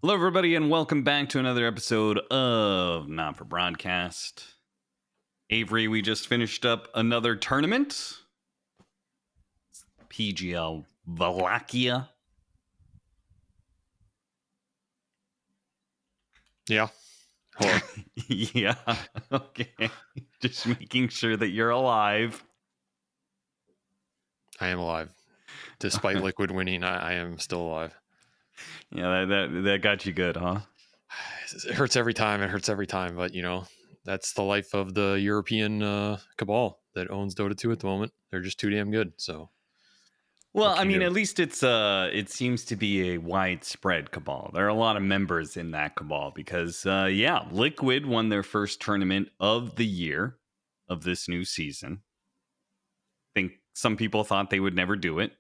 Hello, everybody, and welcome back to another episode of Not for Broadcast. Avery, we just finished up another tournament. PGL Wallachia. Yeah. Hello. Yeah, okay. Just making sure that you're alive. I am alive. Despite Liquid winning, I am still alive. Yeah, that got you good, huh? It hurts every time. But, you know, that's the life of the European cabal that owns Dota 2 at the moment. They're just too damn good. So, Well, what I can you mean, do? at least it seems to be a widespread cabal. There are a lot of members in that cabal because, Liquid won their first tournament of the year of this new season. I think some people thought they would never do it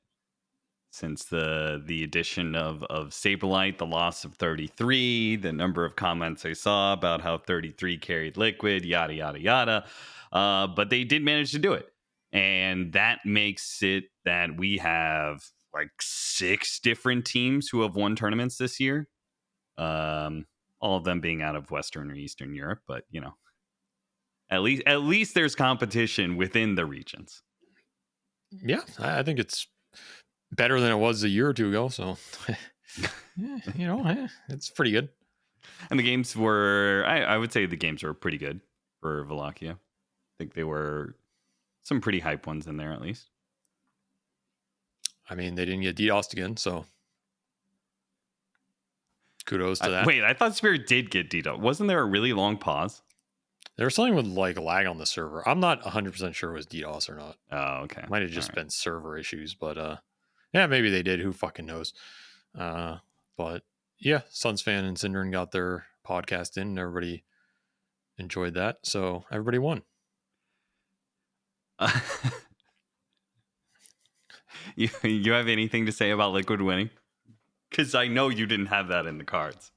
since the addition of Saberlight, the loss of 33, the number of comments I saw about how 33 carried Liquid, yada, yada, yada. But they did manage to do it. And that makes it that we have like 6 different teams who have won tournaments this year. All of them being out of Western or Eastern Europe, but you know, at least there's competition within the regions. Yeah, I think it's better than it was a year or two ago. So, it's pretty good. And the games were, I would say the games were pretty good for Wallachia. I think they were some pretty hype ones in there, at least. I mean, they didn't get DDoSed again, so kudos to that. Wait, I thought Spirit did get DDoS. Wasn't there a really long pause? There was something with like lag on the server. I'm not 100% sure it was DDoS or not. Oh, okay. Might have just been server issues, but yeah, maybe they did. Who fucking knows? But yeah, Suns fan and Syndron got their podcast in, and everybody enjoyed that. So everybody won. You have anything to say about Liquid winning? Because I know you didn't have that in the cards.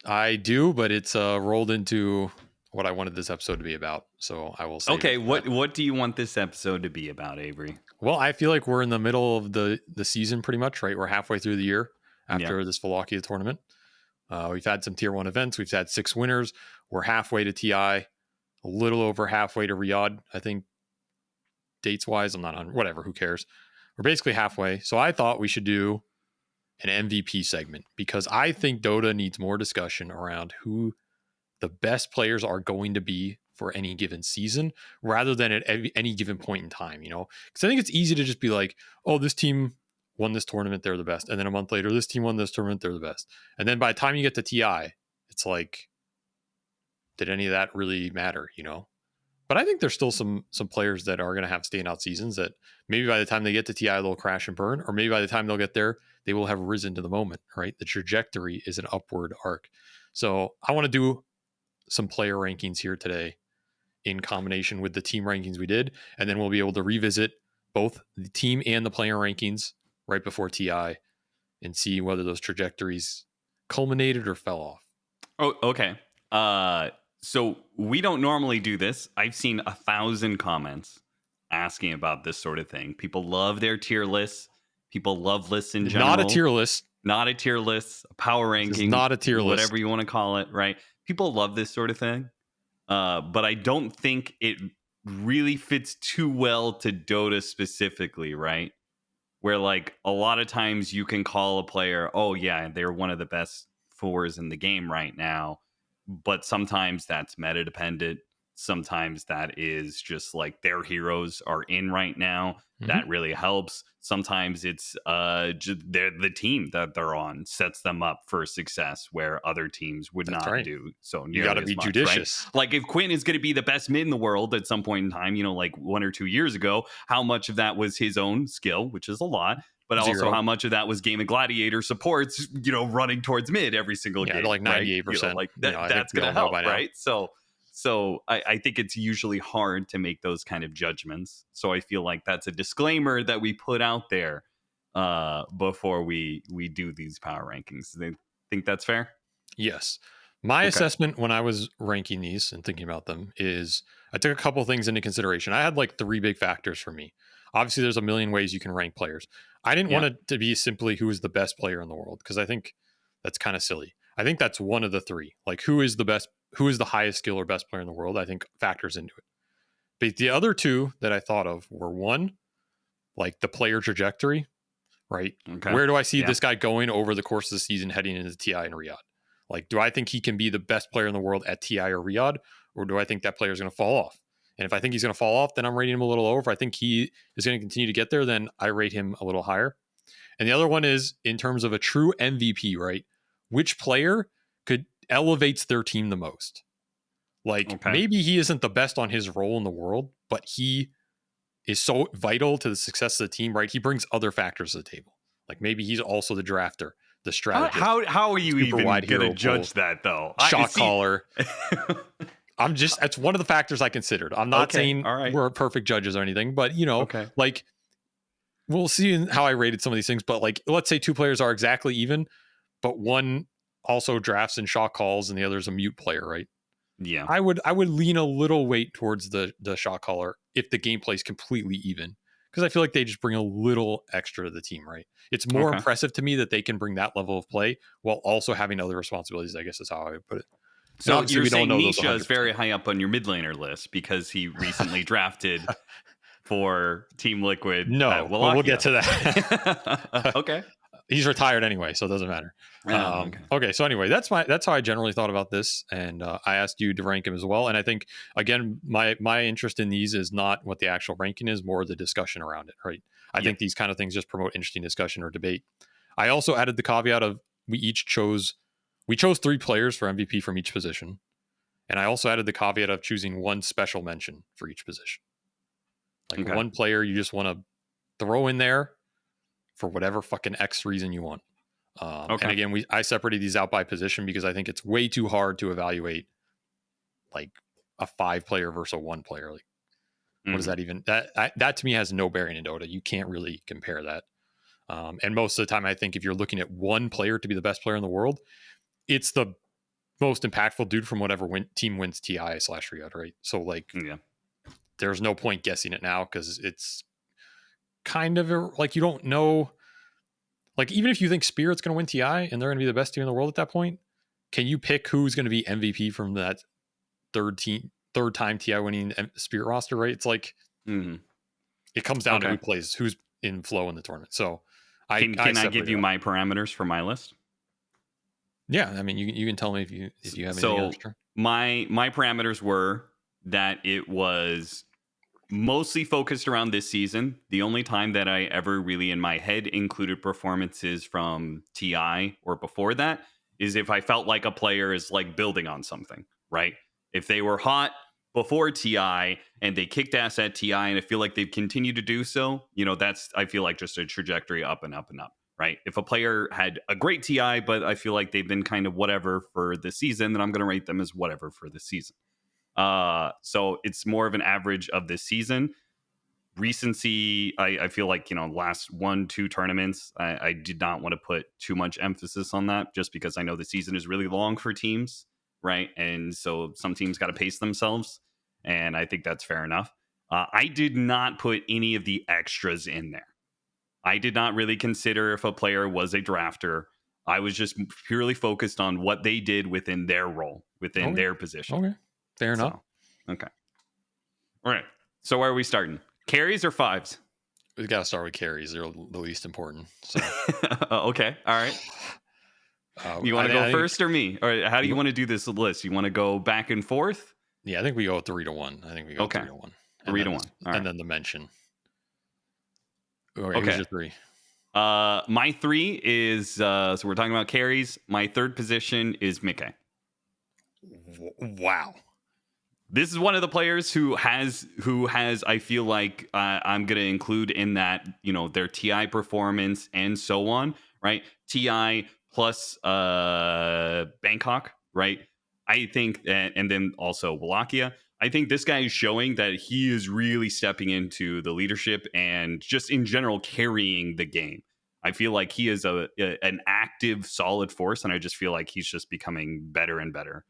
I do, but it's rolled into what I wanted this episode to be about. So I will say. Okay, what do you want this episode to be about, Avery? Well, I feel like we're in the middle of the season pretty much, right? We're halfway through the year after this Wallachia tournament. We've had some tier 1 events. We've had 6 winners. We're halfway to TI, a little over halfway to Riyadh, I think, dates-wise. I'm not on whatever. Who cares? We're basically halfway. So I thought we should do an MVP segment because I think Dota needs more discussion around who the best players are going to be for any given season rather than at any given point in time, you know? Because I think it's easy to just be like, oh, this team won this tournament, they're the best. And then a month later, this team won this tournament, they're the best. And then by the time you get to TI, it's like, did any of that really matter, you know? But I think there's still some players that are going to have standout seasons that maybe by the time they get to TI, they'll crash and burn, or maybe by the time they'll get there, they will have risen to the moment, right? The trajectory is an upward arc. So I want to do some player rankings here today in combination with the team rankings we did, and then we'll be able to revisit both the team and the player rankings right before TI and see whether those trajectories culminated or fell off. Oh, okay. So we don't normally do this. I've seen 1,000 comments asking about this sort of thing. People love their tier lists. People love lists in general. Not a tier list. Not a tier list. A power ranking. Not a tier list. Whatever you want to call it, right? People love this sort of thing. But I don't think it really fits too well to Dota specifically, right? Where like a lot of times you can call a player, oh yeah, they're one of the best 4s in the game right now. But sometimes that's meta dependent. Sometimes that is just like their heroes are in right now. Mm-hmm. That really helps. Sometimes it's the team that they're on sets them up for success where other teams would not do. So you got to be judicious. Right? Like if Quinn is going to be the best mid in the world at some point in time, you know, like 1 or 2 years ago, how much of that was his own skill, which is a lot. But 0. also how much of that was Game of Gladiator supports, you know, running towards mid every single game. Like 98%. Right? You know, like that's going to help, right? So I think it's usually hard to make those kind of judgments. So I feel like that's a disclaimer that we put out there before we do these power rankings. Do they think that's fair? Yes. My assessment when I was ranking these and thinking about them is I took a couple things into consideration. I had like 3 big factors for me. Obviously, there's a million ways you can rank players. I didn't want it to be simply who is the best player in the world because I think that's kind of silly. I think that's one of the three. Like, who is the highest skill or best player in the world, I think factors into it. But the other two that I thought of were, one, like the player trajectory, right? Okay. Where do I see this guy going over the course of the season heading into TI and Riyadh? Like, do I think he can be the best player in the world at TI or Riyadh, or do I think that player is going to fall off? And if I think he's going to fall off, then I'm rating him a little lower. If I think he is going to continue to get there, then I rate him a little higher. And the other one is in terms of a true MVP, right? Which player elevates their team the most? Like, maybe he isn't the best on his role in the world, but he is so vital to the success of the team, right? He brings other factors to the table. Like, maybe he's also the drafter, the strategist. How are you even going to judge that, though? Shot caller. That's one of the factors I considered. I'm not saying we're perfect judges or anything, but, like, we'll see how I rated some of these things. But, like, let's say two players are exactly even, but one also drafts and shot calls and the other's a mute player, right? Yeah. I would lean a little weight towards the shot caller if the gameplay is completely even, because I feel like they just bring a little extra to the team, right? It's more impressive to me that they can bring that level of play while also having other responsibilities, I guess is how I would put it. So you're saying Nisha is very high up on your mid laner list because he recently drafted for Team Liquid. No, we'll get to that. Okay. He's retired anyway, so it doesn't matter. Okay, so anyway, that's how I generally thought about this, and I asked you to rank him as well. And I think, again, my interest in these is not what the actual ranking is, more the discussion around it, right? I think these kind of things just promote interesting discussion or debate. I also added the caveat of we chose 3 players for MVP from each position, and I also added the caveat of choosing one special mention for each position. Like one player you just want to throw in there for whatever fucking X reason you want. And again, I separated these out by position because I think it's way too hard to evaluate like a 5-player versus a 1-player. Like, what does that even, that to me has no bearing in Dota. You can't really compare that. And most of the time, I think if you're looking at one player to be the best player in the world, it's the most impactful dude from whatever team wins TI/Riyadh, right? So like, there's no point guessing it now because it's kind of like you don't know. Like, even if you think Spirit's going to win TI and they're going to be the best team in the world at that point, can you pick who's going to be MVP from that third time TI winning Spirit roster, right? It's like it comes down to who plays, who's in flow in the tournament. So can I give you my parameters for my list? Yeah, I mean, you can tell me if you have anything extra. My parameters were that it was mostly focused around this season. The only time that I ever really in my head included performances from TI or before that is if I felt like a player is like building on something, right? If they were hot before TI and they kicked ass at TI and I feel like they've continued to do so, that's, I feel like, just a trajectory up and up and up, right? If a player had a great TI, but I feel like they've been kind of whatever for the season, then I'm going to rate them as whatever for the season. So it's more of an average of this season. Recency, I feel like, last 1-2 tournaments, I did not want to put too much emphasis on that just because I know the season is really long for teams, right? And so some teams got to pace themselves, and I think that's fair enough. I did not put any of the extras in there. I did not really consider if a player was a drafter. I was just purely focused on what they did within their role, within their position. Okay. Fair enough. Okay. All right. So where are we starting? Carries or 5s? We've got to start with carries. They're the least important. So. Okay. All right. You want to go first or me? Or how do you want to do this list? You want to go back and forth? Yeah, I think we go 3-1. 3-1. 3-1. And then the mention. Okay. Who's your 3? My 3 is, so we're talking about carries. My 3rd position is Mickey. Wow. This is one of the players who has I feel like I'm going to include in that, their TI performance and so on, right? TI plus Bangkok, right? I think, and then also Wallachia. I think this guy is showing that he is really stepping into the leadership and just in general carrying the game. I feel like he is an active, solid force, and I just feel like he's just becoming better and better.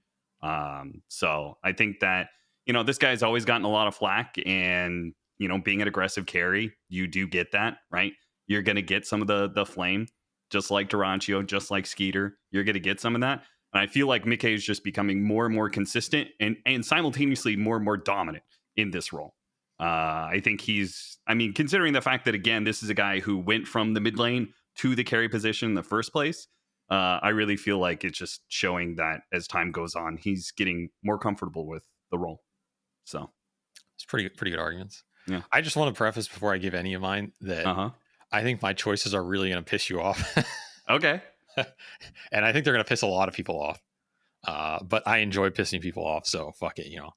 So I think that, this guy's always gotten a lot of flack, and, being an aggressive carry, you do get that, right? You're going to get some of the flame, just like Durancio, just like Skeeter. You're going to get some of that. And I feel like Mickey is just becoming more and more consistent and simultaneously more and more dominant in this role. I think considering the fact that, again, this is a guy who went from the mid lane to the carry position in the first place, I really feel like it's just showing that as time goes on, he's getting more comfortable with the role. So it's pretty good arguments. Yeah. I just want to preface before I give any of mine that I think my choices are really going to piss you off. Okay. And I think they're going to piss a lot of people off. But I enjoy pissing people off, so fuck it, you know.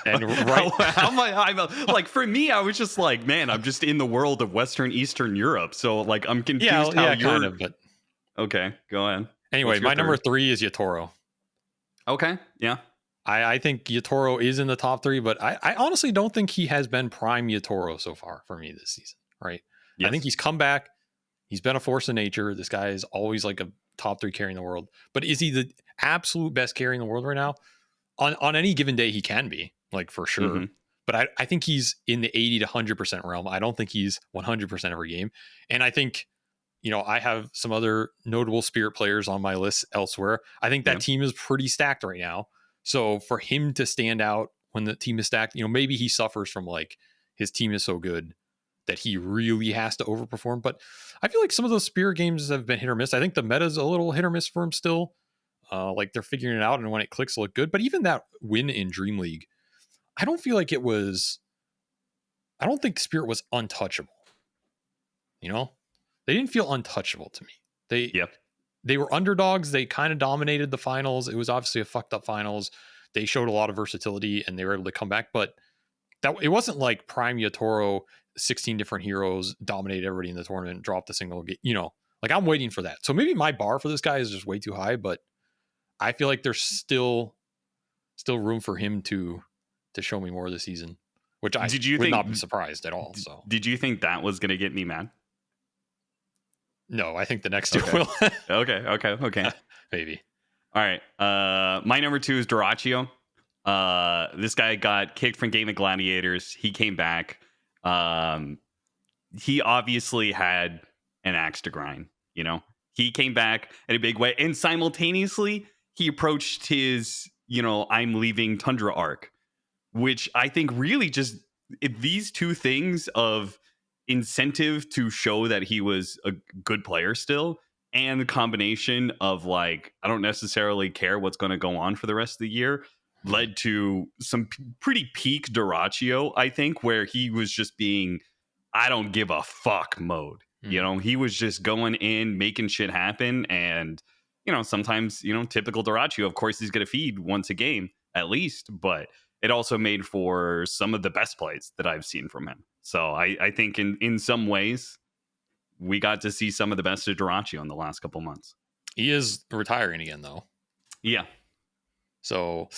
And I'm like, for me, I was just like, man, I'm just in the world of Western Eastern Europe, so like I'm confused. Kind of, but okay, go ahead. Anyway, my number 3 is Yatoro. Okay, yeah. I think Yatoro is in the top 3, but I honestly don't think he has been prime Yatoro so far for me this season, right? Yes. I think he's come back. He's been a force of nature. This guy is always like a top 3 carry in the world. But is he the absolute best carry in the world right now? On any given day, he can be, like, for sure. Mm-hmm. But I think he's in the 80 to 100% realm. I don't think he's 100% every game. And I think, you know, I have some other notable Spirit players on my list elsewhere. I think that team is pretty stacked right now. So for him to stand out when the team is stacked, you know, maybe he suffers from like his team is so good that he really has to overperform. But I feel like some of those Spirit games have been hit or miss. I think the meta's a little hit or miss for him still. Like they're figuring it out, and when it clicks, it'll look good. But even that win in Dream League, I don't feel like it was. I don't think Spirit was untouchable. You know, they didn't feel untouchable to me. They were underdogs. They kind of dominated the finals. It was obviously a fucked up finals. They showed a lot of versatility and they were able to come back. But that it wasn't like prime Yatoro, 16 different heroes, dominated everybody in the tournament, dropped a single game. You know, like I'm waiting for that. So maybe my bar for this guy is just way too high, but I feel like there's still room for him to show me more this season, which I would not be surprised at all. So did you think that was going to get me mad? No, I think the next two will. Okay. Maybe. All right. My number 2 is Dyrachyo. This guy got kicked from Game of Gladiators. He came back. He obviously had an axe to grind. You know, he came back in a big way, and simultaneously he approached his, you know, I'm leaving Tundra arc, which I think really just these two things of incentive to show that he was a good player still, and the combination of like, I don't necessarily care what's going to go on for the rest of the year, led to some pretty peak Dyrachyo, I think, where he was just being, I don't give a fuck mode. You know, he was just going in, making shit happen. And, you know, sometimes, you know, typical Dyrachyo, of course, he's going to feed once a game at least, but it also made for some of the best plays that I've seen from him. So I think in some ways, we got to see some of the best of Dyrachyo in the last couple months. He is retiring again, though. Yeah. So,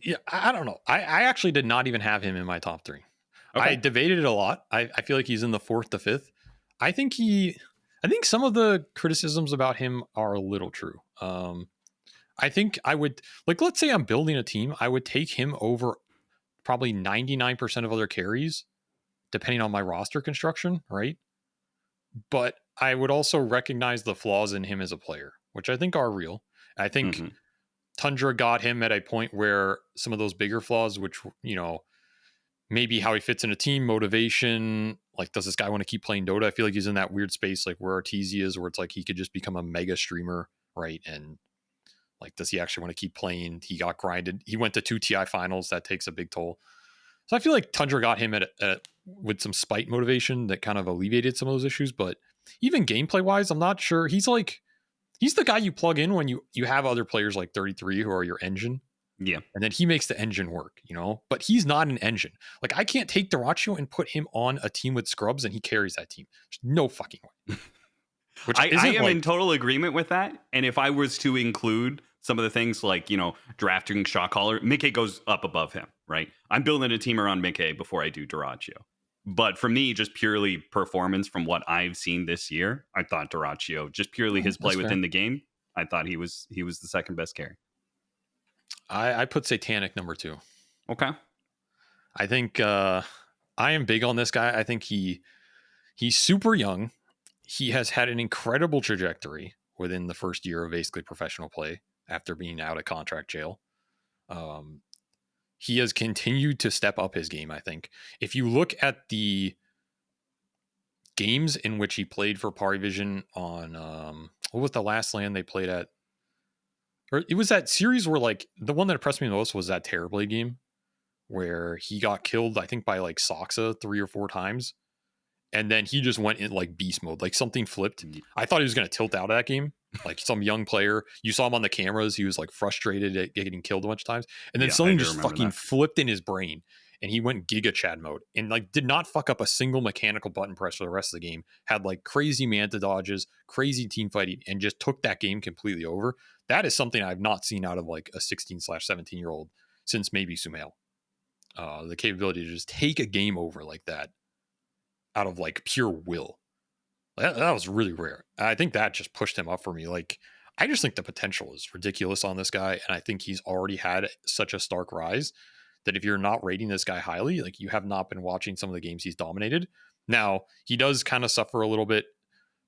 yeah, I don't know. I actually did not even have him in my top 3. Okay. I debated it a lot. I feel like he's in the 4th to 5th. I think some of the criticisms about him are a little true. I think I would, like, let's say I'm building a team, I would take him over probably 99% of other carries, depending on my roster construction, right? But I would also recognize the flaws in him as a player, which I think are real. I think Tundra got him at a point where some of those bigger flaws, which, you know, maybe how he fits in a team, motivation, like, does this guy want to keep playing Dota? I feel like he's in that weird space, like where Arteezy is, where it's like he could just become a mega streamer, right? And like, does he actually want to keep playing? He got grinded. He went to 2 TI finals. That takes a big toll. So I feel like Tundra got him with some spite motivation that kind of alleviated some of those issues. But even gameplay wise, I'm not sure. He's the guy you plug in when you have other players like 33 who are your engine. Yeah. And then he makes the engine work, you know, but he's not an engine. Like, I can't take Dyrachyo and put him on a team with scrubs and he carries that team. There's no fucking way. Which I am in total agreement with that. And if I was to include some of the things like, you know, drafting shot caller, Mickey goes up above him, right? I'm building a team around Mickey before I do Dyrachyo. But for me, just purely performance from what I've seen this year, I thought Dyrachyo, just purely his play within the game, I thought he was the second best carry. I put Satanic number 2. Okay. I think I am big on this guy. I think he's super young. He has had an incredible trajectory, within the first year of basically professional play after being out of contract jail. He has continued to step up his game, I think. If you look at the games in which he played for Parivision on, what was the last LAN they played at? Or it was that series where, like, the one that impressed me most was that Terrorblade game where he got killed, I think, by like Soxa 3 or 4 times. And then he just went in like beast mode, like something flipped. I thought he was going to tilt out of that game. Like some young player, you saw him on the cameras. He was like frustrated at getting killed a bunch of times. And then something just fucking flipped in his brain and he went Giga Chad mode and like did not fuck up a single mechanical button press for the rest of the game. Had like crazy manta dodges, crazy team fighting, and just took that game completely over. That is something I've not seen out of like a 16/17-year-old since maybe Sumail. The capability to just take a game over like that out of like pure will. That was really rare. I think that just pushed him up for me. Like, I just think the potential is ridiculous on this guy. And I think he's already had such a stark rise that if you're not rating this guy highly, like you have not been watching some of the games he's dominated. Now, he does kind of suffer a little bit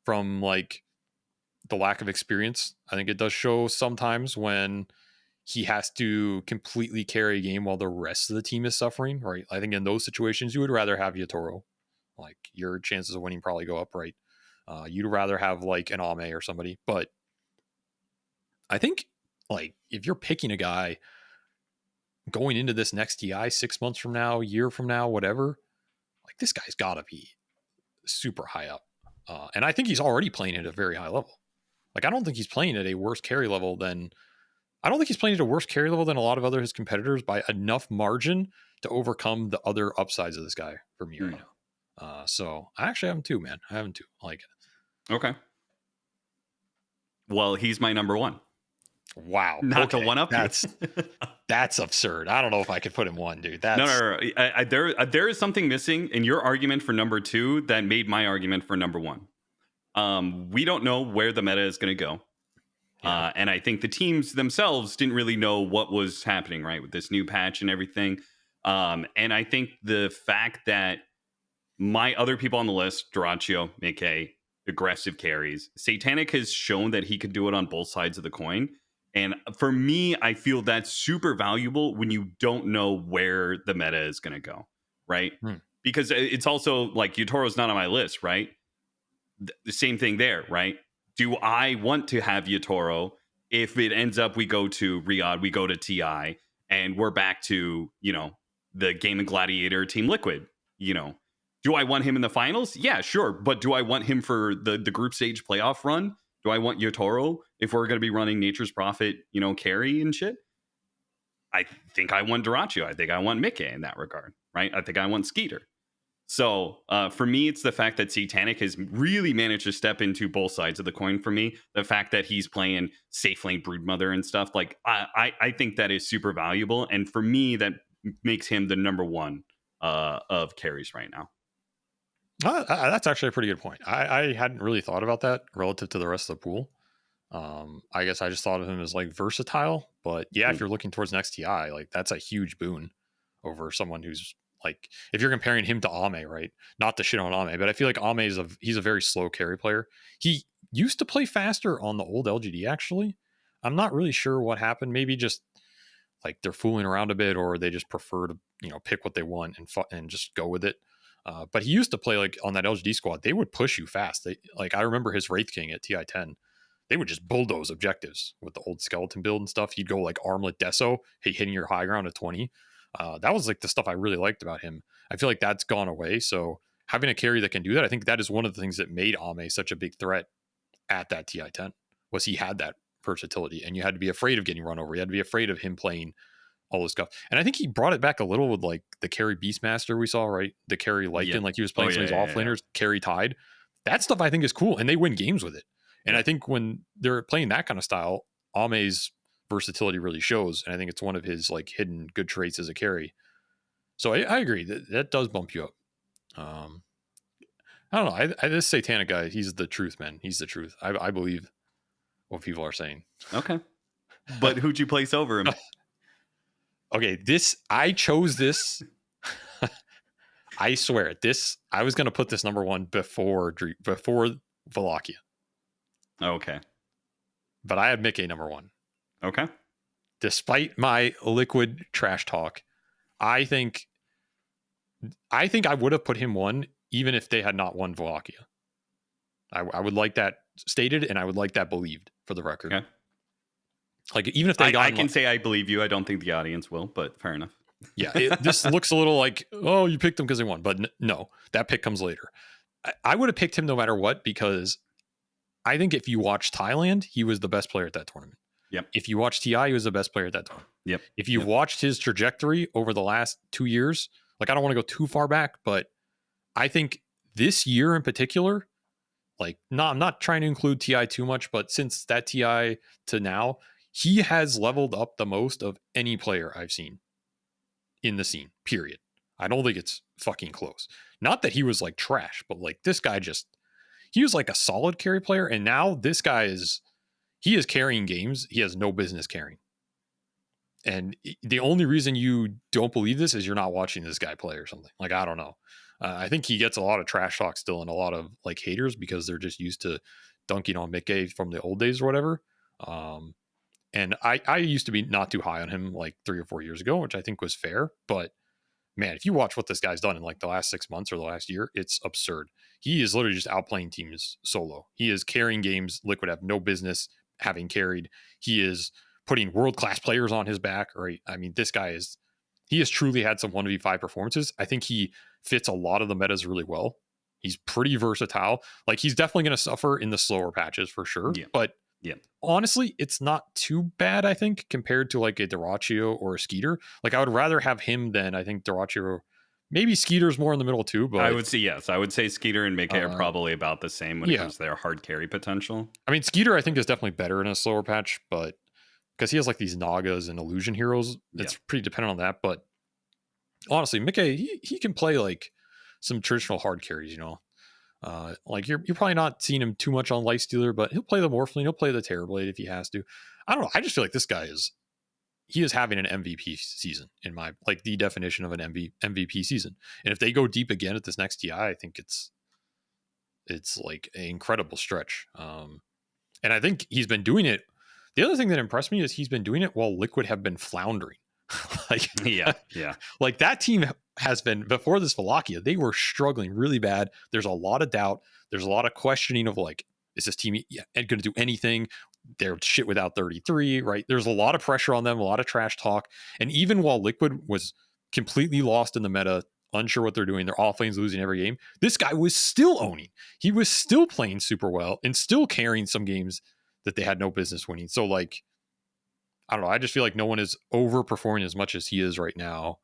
from like the lack of experience. I think it does show sometimes when he has to completely carry a game while the rest of the team is suffering, right? I think in those situations, you would rather have Yatoro. Like, your chances of winning probably go up, right? You'd rather have like an Ame or somebody. But I think like if you're picking a guy going into this next TI 6 months from now, a year from now, whatever, like this guy's got to be super high up. And I think he's already playing at a very high level. Like, I don't think he's playing at a worse carry level than a lot of other his competitors by enough margin to overcome the other upsides of this guy for me right now. So I actually have him too, man. I have him too. I like it. Okay. Well, he's my number one. Wow. Not to one up. That's absurd. I don't know if I could put him one, dude. No. There is something missing in your argument for number 2 that made my argument for number 1. We don't know where the meta is going to go. Yeah. And I think the teams themselves didn't really know what was happening, right, with this new patch and everything. And I think the fact that my other people on the list, Duraccio, Mickey, aggressive carries, Satanic has shown that he could do it on both sides of the coin. And for me, I feel that's super valuable when you don't know where the meta is going to go, right? Because it's also like Yutoro's not on my list, right? The same thing there, right? Do I want to have Yutoro if it ends up we go to Riyadh, we go to TI, and we're back to, the Game and Gladiator Team Liquid, Do I want him in the finals? Yeah, sure. But do I want him for the group stage playoff run? Do I want Yotaro if we're going to be running Nature's Prophet, carry and shit? I think I want Duraccio. I think I want Mickey in that regard, right? I think I want Skeeter. So for me, it's the fact that Satanic has really managed to step into both sides of the coin for me. The fact that he's playing safe lane Broodmother and stuff, like I think that is super valuable. And for me, that makes him the number one of carries right now. That's actually a pretty good point. I hadn't really thought about that relative to the rest of the pool. I guess I just thought of him as like versatile, but yeah, if you're looking towards next TI, like that's a huge boon over someone who's like, if you're comparing him to Ame, right? Not to shit on Ame, but I feel like Ame he's a very slow carry player. He used to play faster on the old LGD, actually. I'm not really sure what happened. Maybe just like they're fooling around a bit, or they just prefer to, pick what they want and just go with it. But he used to play like on that LGD squad. They would push you fast. I remember his Wraith King at TI10. They would just bulldoze objectives with the old skeleton build and stuff. He'd go like armlet Deso, hitting your high ground at 20. That was like the stuff I really liked about him. I feel like that's gone away. So having a carry that can do that, I think that is one of the things that made Ame such a big threat at that TI10 was he had that versatility, and you had to be afraid of getting run over. You had to be afraid of him playing all this stuff. And I think he brought it back a little with like the carry Beastmaster we saw, right? The carry Lycan, like he was playing some of his offlaners, carry Tide. That stuff I think is cool, and they win games with it. And I think when they're playing that kind of style, Ame's versatility really shows. And I think it's one of his like hidden good traits as a carry. So I agree that does bump you up. I don't know. This Satanic guy, he's the truth, man. He's the truth. I believe what people are saying. Okay. But who'd you place over him? Okay, I chose this. I swear I was going to put this number one before Wallachia. Okay. but I had Mickey number 1. Okay. Despite my Liquid trash talk, I think I would have put him 1 even if they had not won Wallachia. I would like that stated, and I would like that believed for the record. Okay. Like, even if they got, I can say I believe you. I don't think the audience will, but fair enough. Yeah, this looks a little like, oh, you picked him because they won, but no, that pick comes later. I would have picked him no matter what, because I think if you watch Thailand, he was the best player at that tournament. Yep. If you watch TI, he was the best player at that tournament. Yep. If you've watched his trajectory over the last 2 years, like, I don't want to go too far back, but I think this year in particular, like, I'm not trying to include TI too much, but since that TI to now, he has leveled up the most of any player I've seen in the scene, period. I don't think it's fucking close. Not that he was like trash, but like, this guy he was like a solid carry player, and now this guy he is carrying games he has no business carrying. And the only reason you don't believe this is you're not watching this guy play or something. Like, I don't know. I think he gets a lot of trash talk still, and a lot of like haters, because they're just used to dunking on Mickey from the old days or whatever. And I used to be not too high on him like 3 or 4 years ago, which I think was fair. But man, if you watch what this guy's done in like the last 6 months or the last year, it's absurd. He is literally just outplaying teams solo. He is carrying games Liquid have no business having carried. He is putting world-class players on his back. Right? I mean, this guy he has truly had some 1v5 performances. I think he fits a lot of the metas really well. He's pretty versatile. Like, he's definitely going to suffer in the slower patches for sure. Yeah. But yeah, honestly, it's not too bad, I think, compared to like a Dyrachyo or a Skeeter. Like, I would rather have him than, I think, Dyrachyo. Maybe Skeeter's more in the middle too, but I would say yes. I would say Skeeter and Mickey are probably about the same when it comes to their hard carry potential. I mean, Skeeter, I think, is definitely better in a slower patch, but because he has like these Nagas and illusion heroes, it's pretty dependent on that. But honestly, Mickey, he can play like some traditional hard carries, you know. Like, you're probably not seeing him too much on Lightstealer, but he'll play the Morphling, he'll play the Terrorblade if he has to. I don't know. I just feel like this guy is having an MVP season, in my, like, the definition of an MVP season. And if they go deep again at this next TI, I think it's like an incredible stretch. And I think he's been doing it. The other thing that impressed me is he's been doing it while Liquid have been floundering. Like, yeah. Like, that team has been, before this Wallachia, they were struggling really bad. There's a lot of doubt. There's a lot of questioning of like, is this team going to do anything? They're shit without 33, right? There's a lot of pressure on them, a lot of trash talk. And even while Liquid was completely lost in the meta, unsure what they're doing, their offlane's losing every game, this guy was still owning. He was still playing super well and still carrying some games that they had no business winning. So, like, I don't know. I just feel like no one is overperforming as much as he is right now.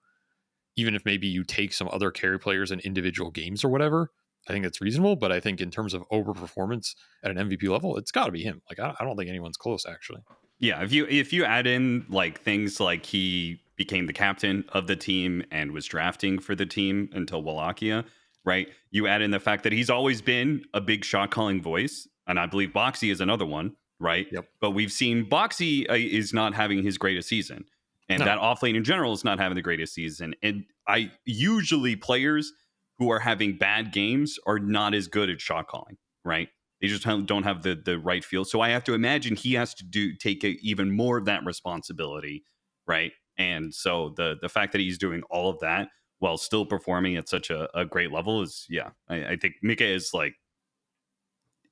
Even if maybe you take some other carry players in individual games or whatever, I think it's reasonable. But I think in terms of overperformance at an MVP level, it's got to be him. Like, I don't think anyone's close, actually. Yeah, if you add in like things like he became the captain of the team and was drafting for the team until Wallachia, right? You add in the fact that he's always been a big shot calling voice, and I believe Boxy is another one, right? Yep. But we've seen Boxy is not having his greatest season, and that offlane in general is not having the greatest season. And I usually players who are having bad games are not as good at shot calling, right? They just don't have the right feel. So I have to imagine he has to take even more of that responsibility, right? And so the fact that he's doing all of that while still performing at such a great level is, I think Mika is like,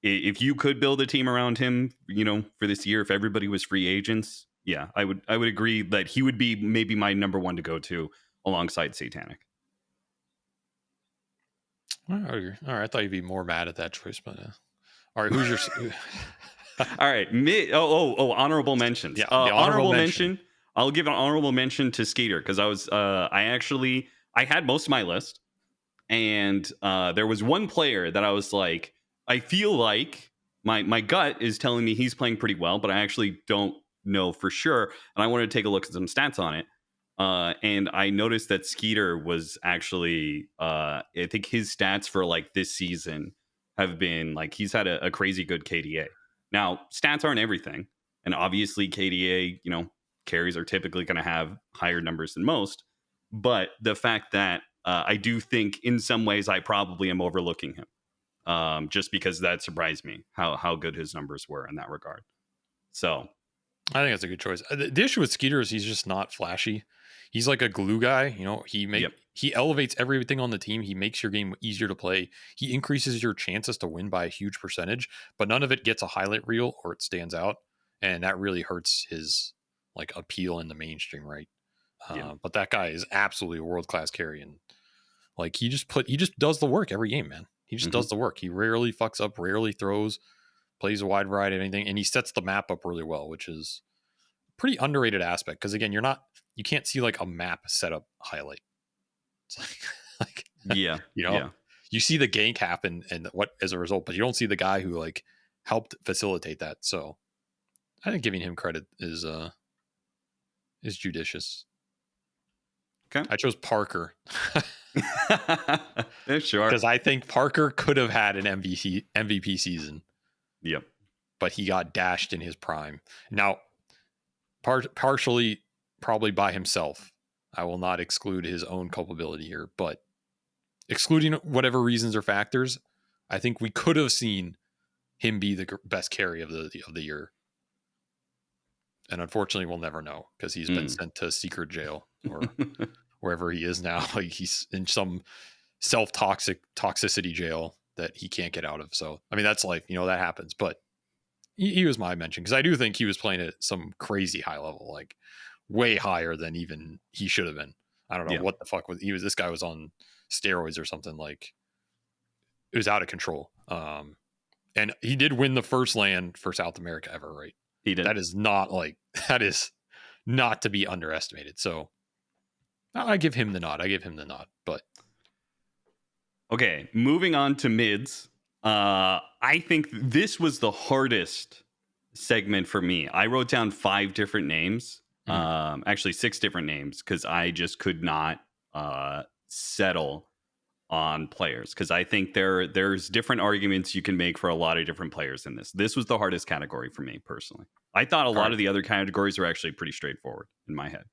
if you could build a team around him, you know, for this year, if everybody was free agents, I would agree that he would be maybe my number one to go to alongside Satanic. All right, I thought you'd be more mad at that choice, but all right, who's your? All right, honorable mentions. Yeah, the honorable mention. I'll give an honorable mention to Skeeter because I had most of my list, and there was one player that I was like, I feel like my gut is telling me he's playing pretty well, but I actually don't know for sure, and I wanted to take a look at some stats on it. And I noticed that Skeeter was actually, I think his stats for like this season have been like, he's had a crazy good KDA. Now, stats aren't everything. And obviously KDA, you know, carries are typically going to have higher numbers than most. But the fact that I do think in some ways I probably am overlooking him, just because that surprised me how good his numbers were in that regard. So I think that's a good choice. The issue with Skeeter is he's just not flashy. He's like a glue guy. He elevates everything on the team. He makes your game easier to play. He increases your chances to win by a huge percentage, but none of it gets a highlight reel or it stands out, and that really hurts his like appeal in the mainstream, right? But that guy is absolutely a world class carry, and like he just does the work every game, man. He just does the work. He rarely fucks up, rarely throws, plays a wide variety of anything, and he sets the map up really well, which is a pretty underrated aspect. Because again, you can't see like a map setup highlight. It's like you see the gank happen and what as a result, but you don't see the guy who like helped facilitate that. So I think giving him credit is judicious. Okay, I chose Parker. Sure, because I think Parker could have had an MVP season. Yep, but he got dashed in his prime. Now, partially probably by himself. I will not exclude his own culpability here, but excluding whatever reasons or factors, I think we could have seen him be the best carry of the year. And unfortunately, we'll never know because he's been sent to secret jail or wherever he is now. Like he's in some toxicity jail that he can't get out of. So, I mean, that's life, that happens, but he was my mention because I do think he was playing at some crazy high level, like way higher than even he should have been. I don't know what the fuck this guy was on steroids or something. Like it was out of control. And he did win the first LAN for South America ever, right? He did. That is not to be underestimated. So I give him the nod, but okay, moving on to mids. I think this was the hardest segment for me. I wrote down 5 different names, actually 6 different names, because I just could not settle on players. Because I think there's different arguments you can make for a lot of different players in this. This was the hardest category for me personally. I thought a lot of the other categories were actually pretty straightforward in my head.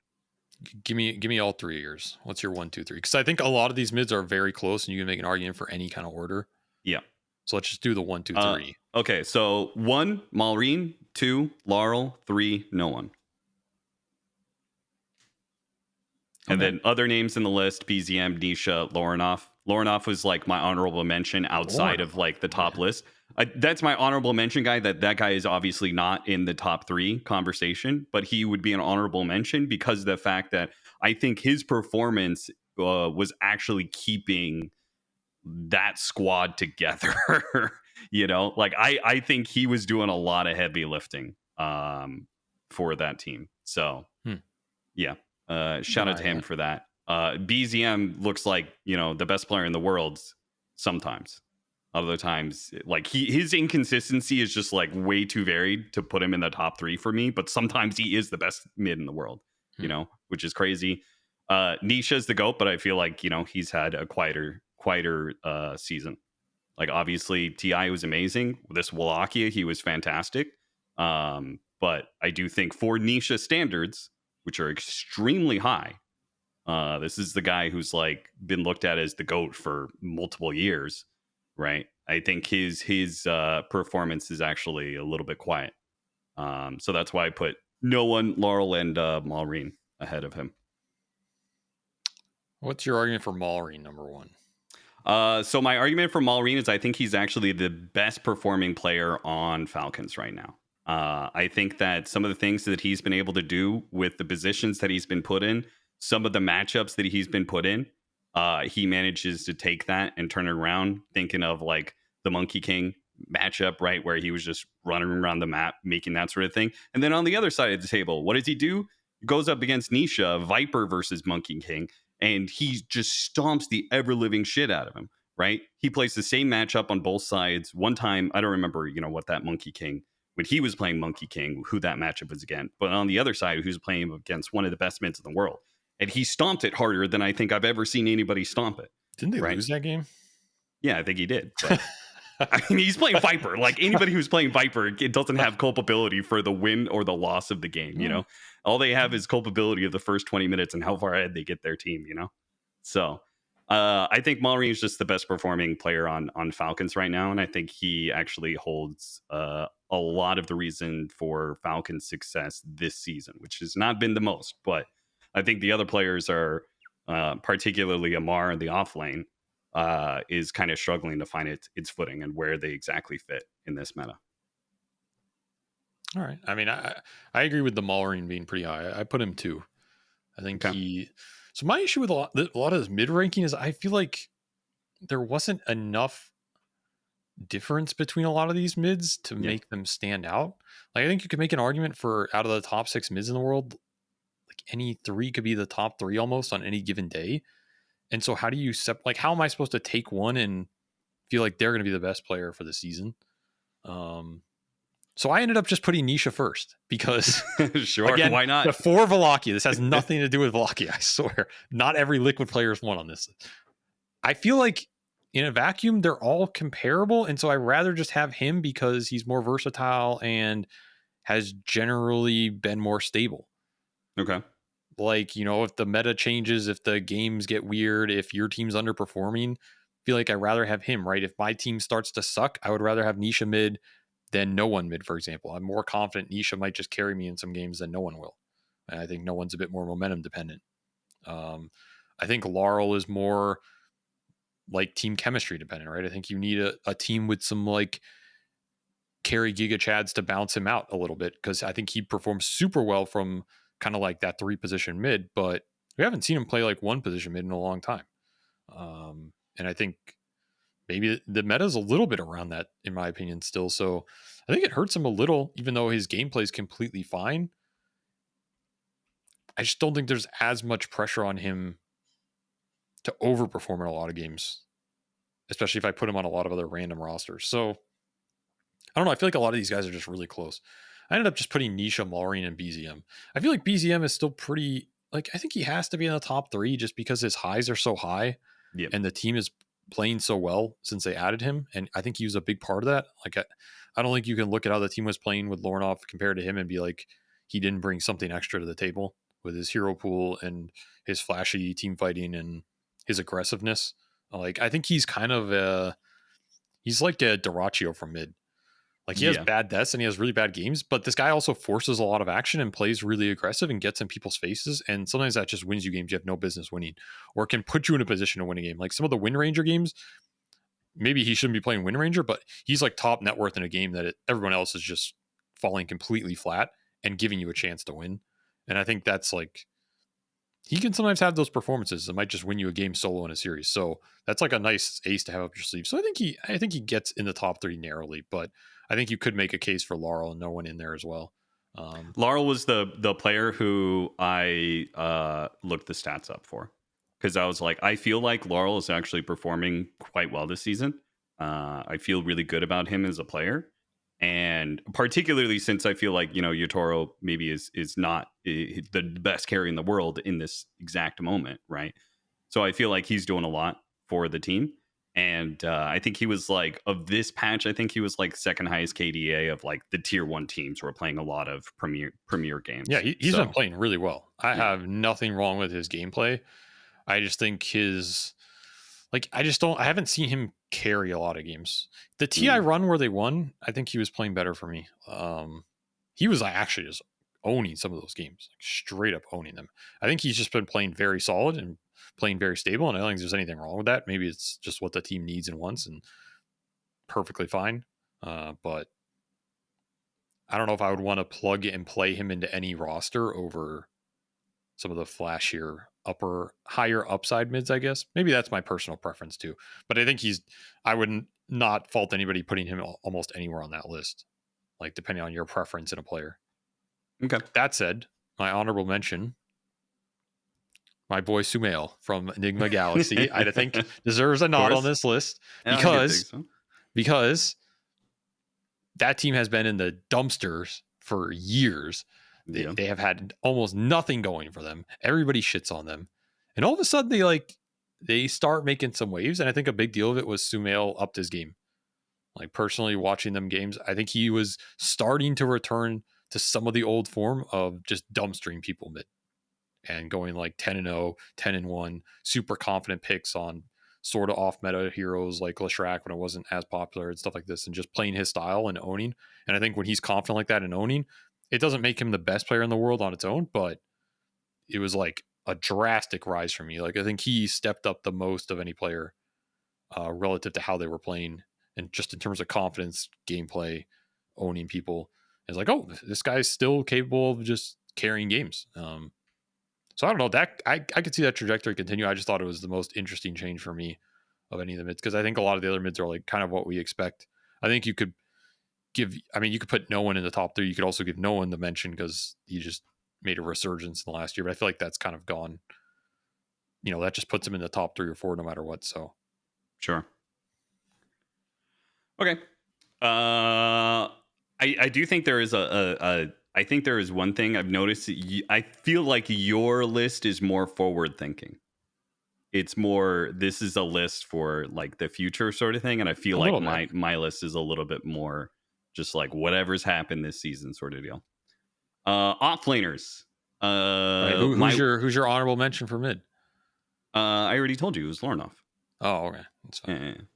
Give me all 3 of yours. What's your 1, 2, 3? Because I think a lot of these mids are very close, and you can make an argument for any kind of order. Yeah. So let's just do the 1, 2, 3. Okay, so 1, Malrine, 2, Laurel, 3, no one. And then other names in the list: BZM, Nisha, Lorinov. Lorinov was like my honorable mention outside of like the top list. That's my honorable mention guy. That guy is obviously not in the top 3 conversation, but he would be an honorable mention because of the fact that I think his performance was actually keeping that squad together. Like I think he was doing a lot of heavy lifting for that team. So yeah, shout out to him for that. BZM looks like the best player in the world sometimes. Other times, like his inconsistency is just like way too varied to put him in the top 3 for me. But sometimes he is the best mid in the world, which is crazy. Nisha's the GOAT, but I feel like he's had a quieter season. Like obviously Ti was amazing. This Wallachia, he was fantastic. But I do think for Nisha standards, which are extremely high, this is the guy who's like been looked at as the GOAT for multiple years, right? I think his performance is actually a little bit quiet. So that's why I put no one, Laurel, and Malrine ahead of him. What's your argument for Malrine, number 1? So my argument for Malrine is I think he's actually the best performing player on Falcons right now. I think that some of the things that he's been able to do with the positions that he's been put in, some of the matchups that he's been put in, he manages to take that and turn it around. Thinking of like the Monkey King matchup, right, where he was just running around the map, making that sort of thing. And then on the other side of the table, what does he do? He goes up against Nisha, Viper versus Monkey King, and he just stomps the ever-living shit out of him, right? He plays the same matchup on both sides. One time, I don't remember, what that Monkey King, when he was playing Monkey King, who that matchup was against. But on the other side, he was playing against one of the best mids in the world. And he stomped it harder than I think I've ever seen anybody stomp it. Didn't they lose that game? Yeah, I think he did. But I mean, he's playing Viper. Like anybody who's playing Viper, it doesn't have culpability for the win or the loss of the game, All they have is culpability of the first 20 minutes and how far ahead they get their team, So I think Mallory is just the best performing player on Falcons right now, and I think he actually holds a lot of the reason for Falcons' success this season, which has not been the most. But I think the other players are, particularly Amar in the off lane, is kind of struggling to find its footing and where they exactly fit in this meta. All right. I mean, I agree with the Mallory being pretty high. I put him 2. I think So my issue with a lot of this mid ranking is I feel like there wasn't enough difference between a lot of these mids to make them stand out. Like I think you could make an argument for out of the top 6 mids in the world, like any 3 could be the top 3 almost on any given day. And so how do you how am I supposed to take one and feel like they're going to be the best player for the season? So I ended up just putting Nisha first because sure, again, why not? Before Vlaki, this has nothing to do with Vlaki. I swear, not every Liquid player is one on this. I feel like in a vacuum, they're all comparable. And so I rather just have him because he's more versatile and has generally been more stable. Okay. Like, if the meta changes, if the games get weird, if your team's underperforming, I feel like I'd rather have him, right? If my team starts to suck, I would rather have Nisha mid than no one mid, for example. I'm more confident Nisha might just carry me in some games than no one will. And I think no one's a bit more momentum dependent. I think Laurel is more like team chemistry dependent, right? I think you need a team with some like carry Giga Chads to bounce him out a little bit because I think he performs super well from kind of like that 3 position mid, but we haven't seen him play like 1 position mid in a long time. And I think maybe the meta is a little bit around that, in my opinion, still. So I think it hurts him a little, even though his gameplay is completely fine. I just don't think there's as much pressure on him to overperform in a lot of games, especially if I put him on a lot of other random rosters. So I don't know. I feel like a lot of these guys are just really close. I ended up just putting Nisha, Maureen, and BZM. I feel like BZM is still pretty, I think he has to be in the top 3 just because his highs are so high and the team is playing so well since they added him. And I think he was a big part of that. Like, I don't think you can look at how the team was playing with Lornoff compared to him and be like, he didn't bring something extra to the table with his hero pool and his flashy team fighting and his aggressiveness. Like, I think he's kind of he's like a Doraccio from mid. Like he has bad deaths and he has really bad games, but this guy also forces a lot of action and plays really aggressive and gets in people's faces. And sometimes that just wins you games you have no business winning, or can put you in a position to win a game. Like some of the Wind Ranger games, maybe he shouldn't be playing Wind Ranger, but he's like top net worth in a game that everyone else is just falling completely flat and giving you a chance to win. And I think that's like, he can sometimes have those performances that might just win you a game solo in a series. So that's like a nice ace to have up your sleeve. So I think he gets in the top 3 narrowly, but I think you could make a case for Laurel and no one in there as well. Laurel was the player who I looked the stats up for because I was like, I feel like Laurel is actually performing quite well this season. I feel really good about him as a player. And particularly since I feel like, Yotaro maybe is not the best carry in the world in this exact moment, right? So I feel like he's doing a lot for the team. And I think he was like, of this patch, I think he was like second highest KDA of like the tier 1 teams who are playing a lot of premier games. Yeah, he's been playing really well. I have nothing wrong with his gameplay. I just think I haven't seen him carry a lot of games. The TI run where they won, I think he was playing better for me. He was actually just owning some of those games, like straight up owning them. I think he's just been playing very solid and playing very stable, and I don't think there's anything wrong with that. Maybe it's just what the team needs and wants, and perfectly fine. But I don't know if I would want to plug and play him into any roster over some of the flashier higher upside mids, I guess. Maybe that's my personal preference too. But I think I would not fault anybody putting him almost anywhere on that list, like depending on your preference in a player. Okay. That said, my honorable mention, my boy Sumail from Enigma Galaxy, I think deserves a nod on this list because that team has been in the dumpsters for years. They have had almost nothing going for them. Everybody shits on them. And all of a sudden they start making some waves. And I think a big deal of it was Sumail upped his game. Like personally watching them games, I think he was starting to return to some of the old form of just dumpstering people mid. and going like 10-0, 10-1, super confident picks on sort of off meta heroes like Leshrac when it wasn't as popular and stuff like this, and just playing his style and owning. And I think when he's confident like that and owning, it doesn't make him the best player in the world on its own, but it was like a drastic rise for me. Like I think he stepped up the most of any player relative to how they were playing, and just in terms of confidence, gameplay, owning people. It's like, oh, this guy's still capable of just carrying games. So I don't know, that I could see that trajectory continue. I just thought it was the most interesting change for me of any of the mids, because I think a lot of the other mids are like kind of what we expect. I think you could you could put no one in the top 3. You could also give no one the mention because he just made a resurgence in the last year. But I feel like that's kind of gone. That just puts him in the top 3 or 4 no matter what. So sure. Okay. I do think there is I think there is one thing I've noticed. I feel like your list is more forward thinking. It's more, this is a list for like the future sort of thing. And I feel like my list is a little bit more just like whatever's happened this season sort of deal. Offlaners. Right. Who's your honorable mention for mid? I already told you it was Lornoff. Oh, okay. That's fine.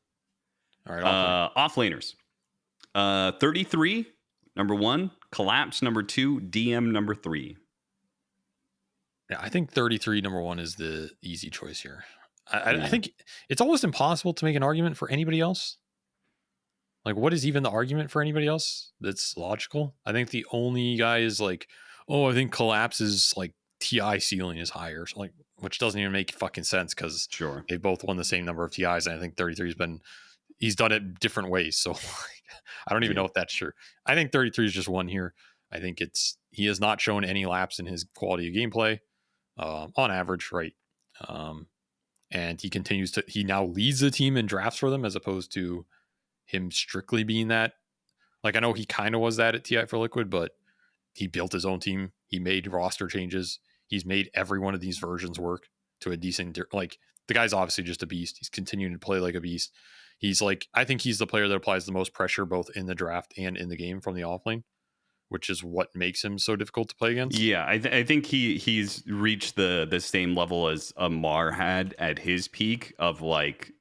Yeah. All right. Offlaners. 33, number 1. Collapse, number 2. DM, number 3. Yeah, I think 33, number 1 is the easy choice here. I think it's almost impossible to make an argument for anybody else. Like, what is even the argument for anybody else that's logical? I think the only guy is like, oh, I think Collapse's like TI ceiling is higher, so like, which doesn't even make fucking sense because sure, they both won the same number of TIs, and I think 33 he's done it different ways. So I don't even know if that's true. I think 33 is just one here. I think he has not shown any lapse in his quality of gameplay on average, right? And he now leads the team in drafts for them as opposed to him strictly being that. Like, I know he kind of was that at TI for Liquid, but he built his own team. He made roster changes. He's made every one of these versions work to a decent, like, the guy's obviously just a beast. He's continuing to play like a beast. He's like, I think he's the player that applies the most pressure both in the draft and in the game from the offlane, which is what makes him so difficult to play against. Yeah, I think he's reached the same level as Amar had at his peak of like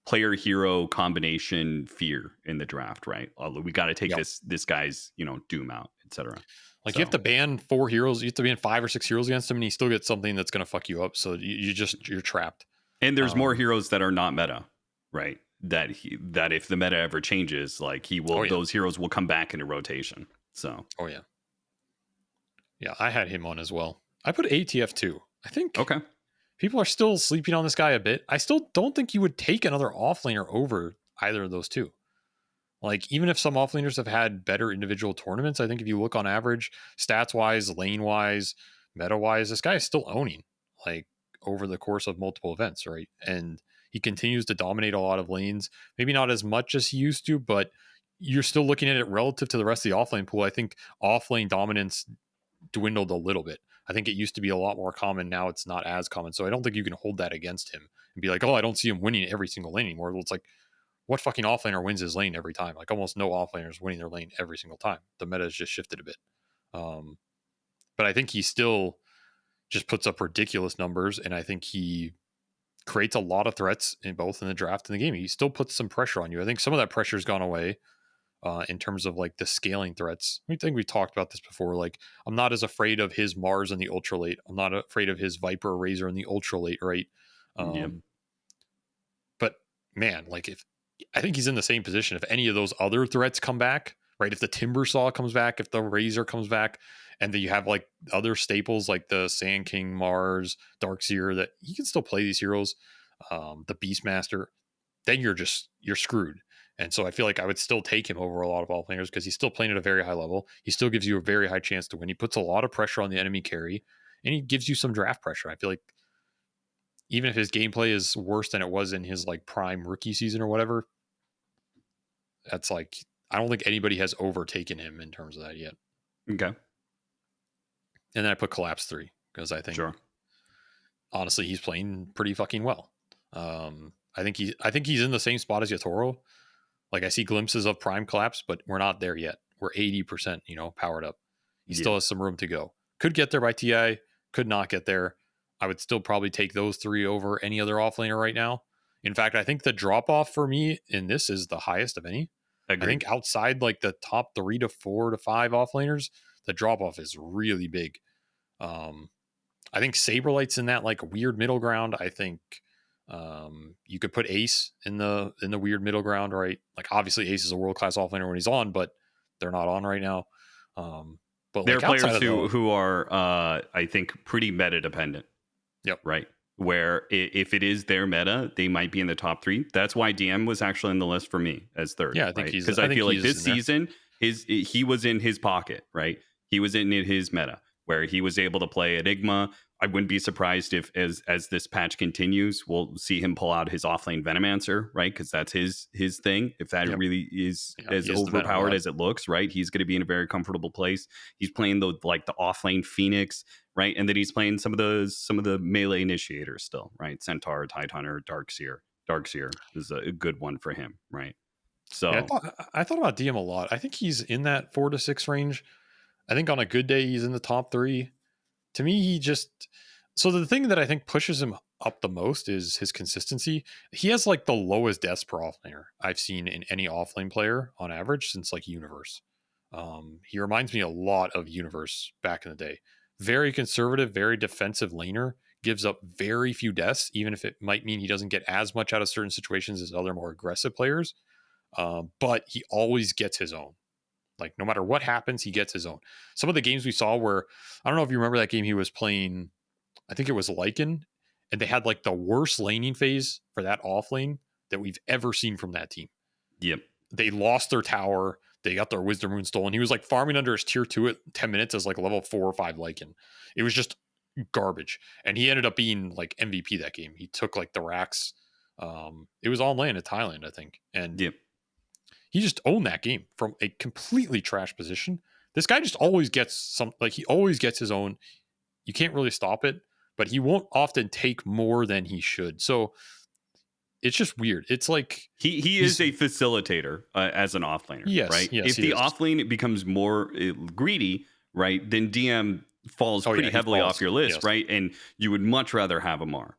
player hero combination fear in the draft, right? We got to take this guy's doom out, etc. Like, you have to ban 4 heroes, you have to ban 5 or 6 heroes against him, and he still gets something that's going to fuck you up. So you're trapped. And there's more heroes that are not meta, right? That if the meta ever changes, like those heroes will come back into rotation. So yeah, I had him on as well. I put ATF too. I think okay. People are still sleeping on this guy a bit. I still don't think you would take another offlaner over either of those two. Like, even if some offlaners have had better individual tournaments, I think if you look on average, stats wise, lane wise, meta wise, this guy is still owning like over the course of multiple events, right? And he continues to dominate a lot of lanes. Maybe not as much as he used to, but you're still looking at it relative to the rest of the offlane pool. I think offlane dominance dwindled a little bit. I think it used to be a lot more common. Now it's not as common. So I don't think you can hold that against him and be like, oh, I don't see him winning every single lane anymore. Well, it's like, what fucking offlaner wins his lane every time? Like, almost no offlaners winning their lane every single time. The meta has just shifted a bit. But I think he still just puts up ridiculous numbers. And I think he creates a lot of threats in both in the draft and the game. He still puts some pressure on you. I think some of that pressure has gone away. In terms of like the scaling threats. I think we talked about this before. Like, I'm not as afraid of his Mars in the ultra late. I'm not afraid of his Viper Razor in the ultra late, right? But man, like, I think he's in the same position. If any of those other threats come back, right? If the Timber Saw comes back, if the Razor comes back, and then you have like other staples like the Sand King, Mars, Darkseer, that you can still play these heroes, the Beastmaster, then you're screwed. And so I feel like I would still take him over a lot of offlaners because he's still playing at a very high level. He still gives you a very high chance to win. He puts a lot of pressure on the enemy carry, and he gives you some draft pressure. I feel like even if his gameplay is worse than it was in his like prime rookie season or whatever, that's like, I don't think anybody has overtaken him in terms of that yet. Okay. And then I put Collapse 3 because I think honestly he's playing pretty fucking well. I think he's in the same spot as Yatoro. Like, I see glimpses of prime Collapse, but we're not there yet. We're 80%, powered up. He still has some room to go. Could get there by TI. could not get there. I would still probably take those 3 over any other offlaner right now. In fact, I think the drop off for me in this is the highest of any. Agreed. I think outside like the top 3 to 4 to 5 offlaners, the drop off is really big. I think Saberlight's in that like weird middle ground. I think you could put Ace in the weird middle ground, right? Like obviously Ace is a world class offlaner when he's on, but they're not on right now. But there like are players who are I think pretty meta dependent. Yep. Right. Where if it is their meta, they might be in the top 3. That's why DM was actually on the list for me as 3rd. Yeah, I think he's because I feel like this season he was in his pocket, right? He was in his meta where he was able to play Enigma. I wouldn't be surprised if as this patch continues, we'll see him pull out his offlane Venomancer, right? Because that's his thing. If that really is as overpowered as it looks, right? He's going to be in a very comfortable place. He's playing the offlane Phoenix, right? And then he's playing some of the melee initiators still, right? Centaur, Tidehunter, Darkseer. Darkseer is a good one for him, right? So yeah, I thought about DM a lot. I think he's in that 4 to 6 range. I think on a good day he's in the top 3. To me, so the thing that I think pushes him up the most is his consistency. He has like the lowest deaths per offlaner I've seen in any offlane player on average since like Universe. He reminds me a lot of Universe back in the day. Very conservative, very defensive laner, gives up very few deaths, even if it might mean he doesn't get as much out of certain situations as other more aggressive players. But he always gets his own. Like no matter what happens, he gets his own. Some of the games we saw where, I don't know if you remember that game he was playing, I think it was Lycan, and they had like the worst laning phase for that off lane that we've ever seen from that team. Yep. They lost their tower. They got their Wisdom Rune stolen. He was like farming under his tier 2 at 10 minutes as like level 4 or 5 Lycan. It was just garbage. And he ended up being like MVP that game. He took like the racks. It was on land in Thailand, I think. And yep. He just owned that game from a completely trash position. This guy just always gets he always gets his own. You can't really stop it, but he won't often take more than he should. So it's just weird. It's like he is a facilitator as an offlaner, yes, right? Yes, if the offlane becomes more greedy, right, then DM falls pretty heavily off your list, right? And you would much rather have Amar,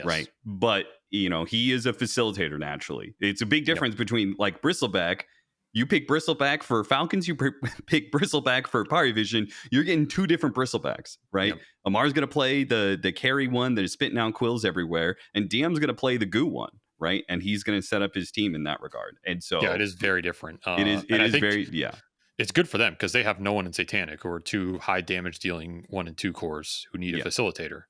right? But he is a facilitator naturally. It's a big difference between like Bristleback. You pick Bristleback for Falcons, you pick Bristleback for Power Vision. You're getting 2 different Bristlebacks, right? Yep. Amar's going to play the carry one that is spitting out quills everywhere, and DM's going to play the goo one, right? And he's going to set up his team in that regard. And so it is very different. It is very It's good for them because they have no one in Satanic who are 2 high damage dealing 1 and 2 cores who need a facilitator.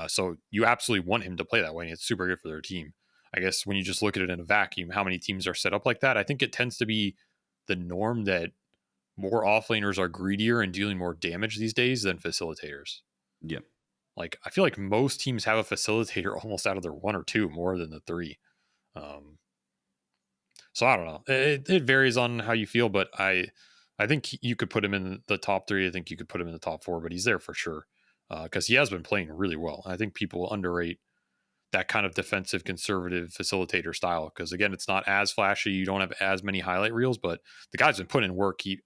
So you absolutely want him to play that way, and it's super good for their team. I guess when you just look at it in a vacuum, how many teams are set up like that? I think it tends to be the norm that more offlaners are greedier and dealing more damage these days than facilitators. Yeah. Like I feel like most teams have a facilitator almost out of their 1 or 2 more than the 3. So I don't know. It varies on how you feel, but I think you could put him in the top 3. I think you could put him in the top 4, but he's there for sure. Because he has been playing really well. I think people underrate that kind of defensive, conservative facilitator style. Because again, it's not as flashy. You don't have as many highlight reels, but the guy's been putting in work. He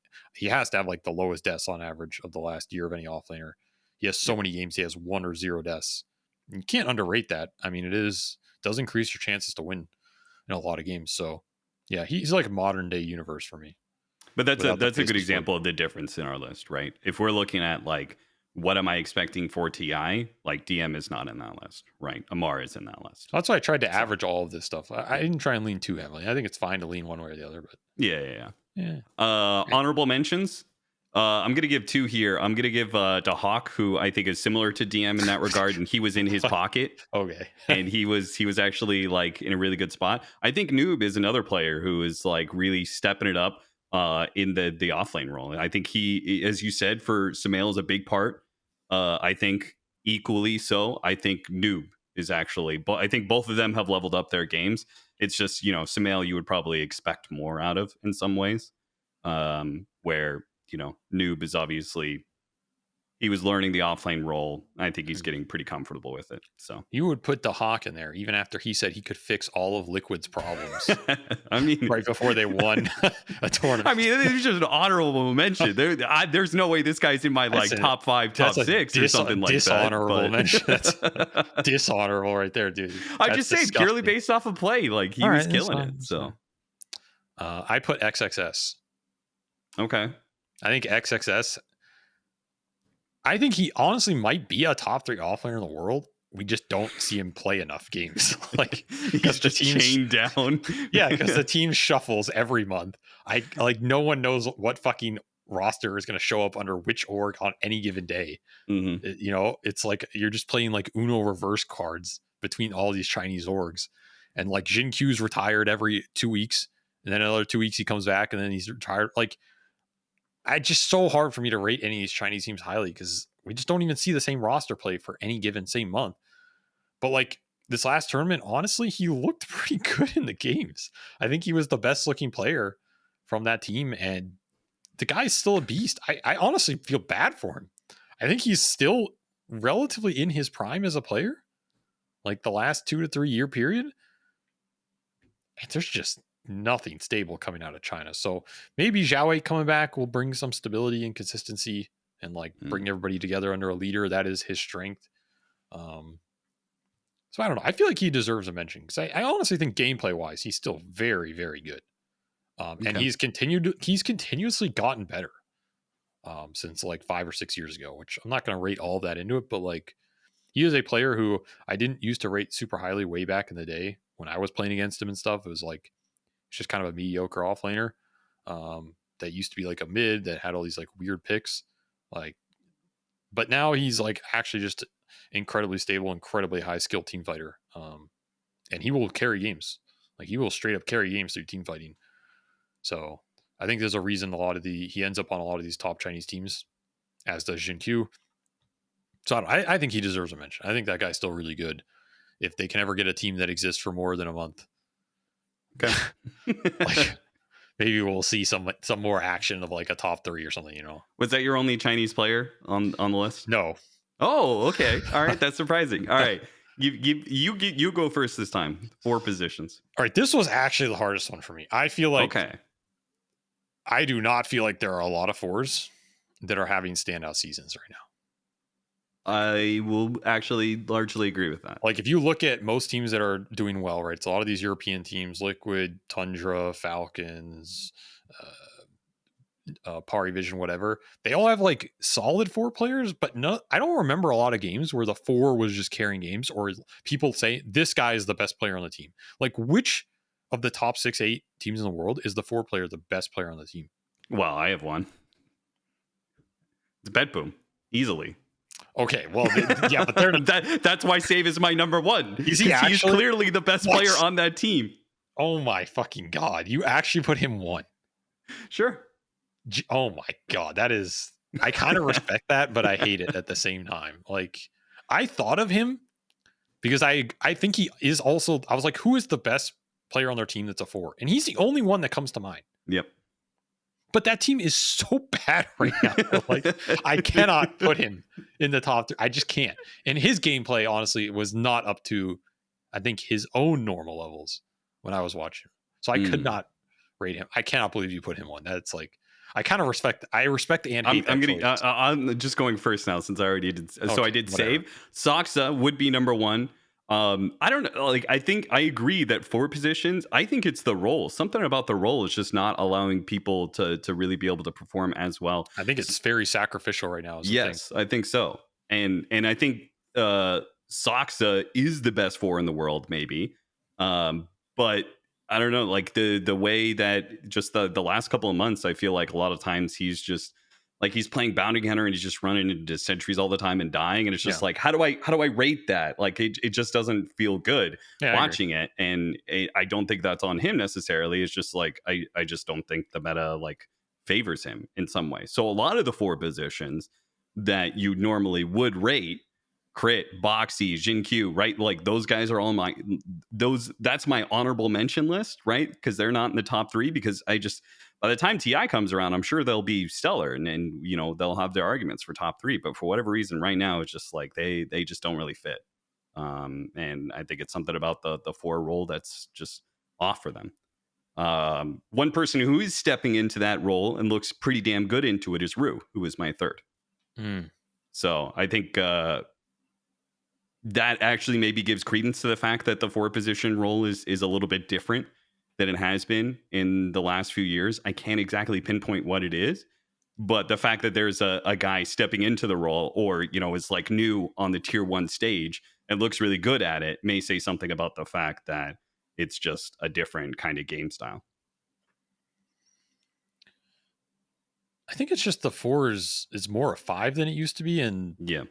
has to have like the lowest deaths on average of the last year of any offlaner. He has so many games. He has 1 or 0 deaths. You can't underrate that. I mean, does increase your chances to win in a lot of games. So yeah, he's like a modern day Universe for me. But that's a good example of the difference in our list, right? If we're looking at like, what am I expecting for TI? Like DM is not in that list, right? Amar is in that list. That's why I tried to average all of this stuff. I didn't try and lean too heavily. I think it's fine to lean one way or the other, but yeah. Honorable mentions. I'm gonna give 2 here. I'm gonna give to Hawk, who I think is similar to DM in that regard, and he was in his pocket. Okay. And he was actually like in a really good spot. I think Noob is another player who is like really stepping it up in the offlane role. I think he, as you said, for Sumail is a big part. I think equally so. I think Noob is actually, but I think both of them have leveled up their games. It's just, Sumail you would probably expect more out of in some ways, where Noob is obviously he was learning the offlane role. I think he's getting pretty comfortable with it. So you would put the Hawk in there, even after he said he could fix all of Liquid's problems. I mean, right before they won a tournament. I mean, it's just an honorable mention. There's no way this guy's in my top 5, top 6 or something like that. Dishonorable mention. That's dishonorable right there, dude. I just say purely based off of play. Like he was killing it. So I put XXS. Okay. I think XXS. I think he honestly might be a top 3 offlaner in the world. We just don't see him play enough games. Like he's just chained down. Yeah, because the team shuffles every month. No one knows what fucking roster is going to show up under which org on any given day. Mm-hmm. It's like you're just playing like Uno reverse cards between all these Chinese orgs. And like Jin Q's retired every 2 weeks, and then another 2 weeks he comes back, and then he's retired. Like, it's just so hard for me to rate any of these Chinese teams highly because we just don't even see the same roster play for any given same month. But like this last tournament, honestly, he looked pretty good in the games. I think he was the best looking player from that team, and the guy's still a beast. I honestly feel bad for him. I think he's still relatively in his prime as a player, like the last 2 to 3 year period. And there's just nothing stable coming out of China. So maybe Zhao Wei coming back will bring some stability and consistency and like bring everybody together under a leader. That is his strength. So I don't know. I feel like he deserves a mention because I honestly think gameplay wise, he's still very, very good. And he's continuously gotten better since like 5 or 6 years ago, which I'm not going to rate all of that into it, but like he is a player who I didn't used to rate super highly way back in the day when I was playing against him and stuff. It was like, it's just kind of a mediocre offlaner that used to be like a mid that had all these like weird picks. Like, but now he's like actually just incredibly stable, incredibly high skill team fighter. And he will carry games. Like he will straight up carry games through team fighting. So I think there's a reason he ends up on a lot of these top Chinese teams, as does Jin Q. So I think he deserves a mention. I think that guy's still really good. If they can ever get a team that exists for more than a month. Okay. Like, maybe we'll see some more action of like a top 3 or something, Was that your only Chinese player on the list? No. Oh, okay. All right. That's surprising. All right. You go first this time. 4 positions. All right. This was actually the hardest one for me. I feel like I do not feel like there are a lot of 4s that are having standout seasons right now. I will actually largely agree with that. Like if you look at most teams that are doing well, right? It's a lot of these European teams, Liquid, Tundra, Falcons, Pari Vision, whatever. They all have like solid 4 players, but no, I don't remember a lot of games where the 4 was just carrying games or people say this guy is the best player on the team. Like which of the top 6, 8 teams in the world is the 4 player the best player on the team? Well, I have one. It's Bedboom, easily. Okay, well, yeah, but they're that's why Save is my number 1. He's clearly the best player on that team. Oh my fucking god! You actually put him 1. Sure. Oh my god, that is. I kind of respect that, but I hate it at the same time. Like, I thought of him because I think he is also. I was like, who is the best player on their team that's a 4? And he's the only one that comes to mind. Yep. But that team is so bad right now. Like, I cannot put him in the top 3. I just can't. And his gameplay, honestly, was not up to, I think, his own normal levels when I was watching. So I could not rate him. I cannot believe you put him on. That's like, I kind of respect. I respect and hate. I'm just going first now since I already did. Okay, so I did whatever. Save. Soxa would be number 1. I don't know. Like, I think I agree that 4 positions, I think it's the role. Something about the role is just not allowing people to really be able to perform as well. I think it's very sacrificial right now. Yes, I think so. And I think Soxa is the best 4 in the world, maybe. But I don't know, like the way that just the last couple of months, I feel like a lot of times he's just like he's playing Bounty Hunter and he's just running into sentries all the time and dying. And it's just like, how do I rate that? Like it just doesn't feel good watching it. And I don't think that's on him necessarily. It's just like, I just don't think the meta like favors him in some way. So a lot of the 4 positions that you normally would rate, Crit, Boxy, Jin Q, right? Like those guys are all that's my honorable mention list, right? Because they're not in the top 3 because by the time TI comes around, I'm sure they'll be stellar and you know, they'll have their arguments for top 3. But for whatever reason, right now, it's just like they just don't really fit. And I think it's something about the 4 role that's just off for them. One person who is stepping into that role and looks pretty damn good into it is Rue, who is my 3rd. So I think that actually maybe gives credence to the fact that the 4 position role is a little bit different than it has been in the last few years. I can't exactly pinpoint what it is, but the fact that there's a guy stepping into the role, or, you know, is like new on the tier 1 stage and looks really good at it, may say something about the fact that it's just a different kind of game style. I think it's just the 4 is more a 5 than it used to be. And yeah,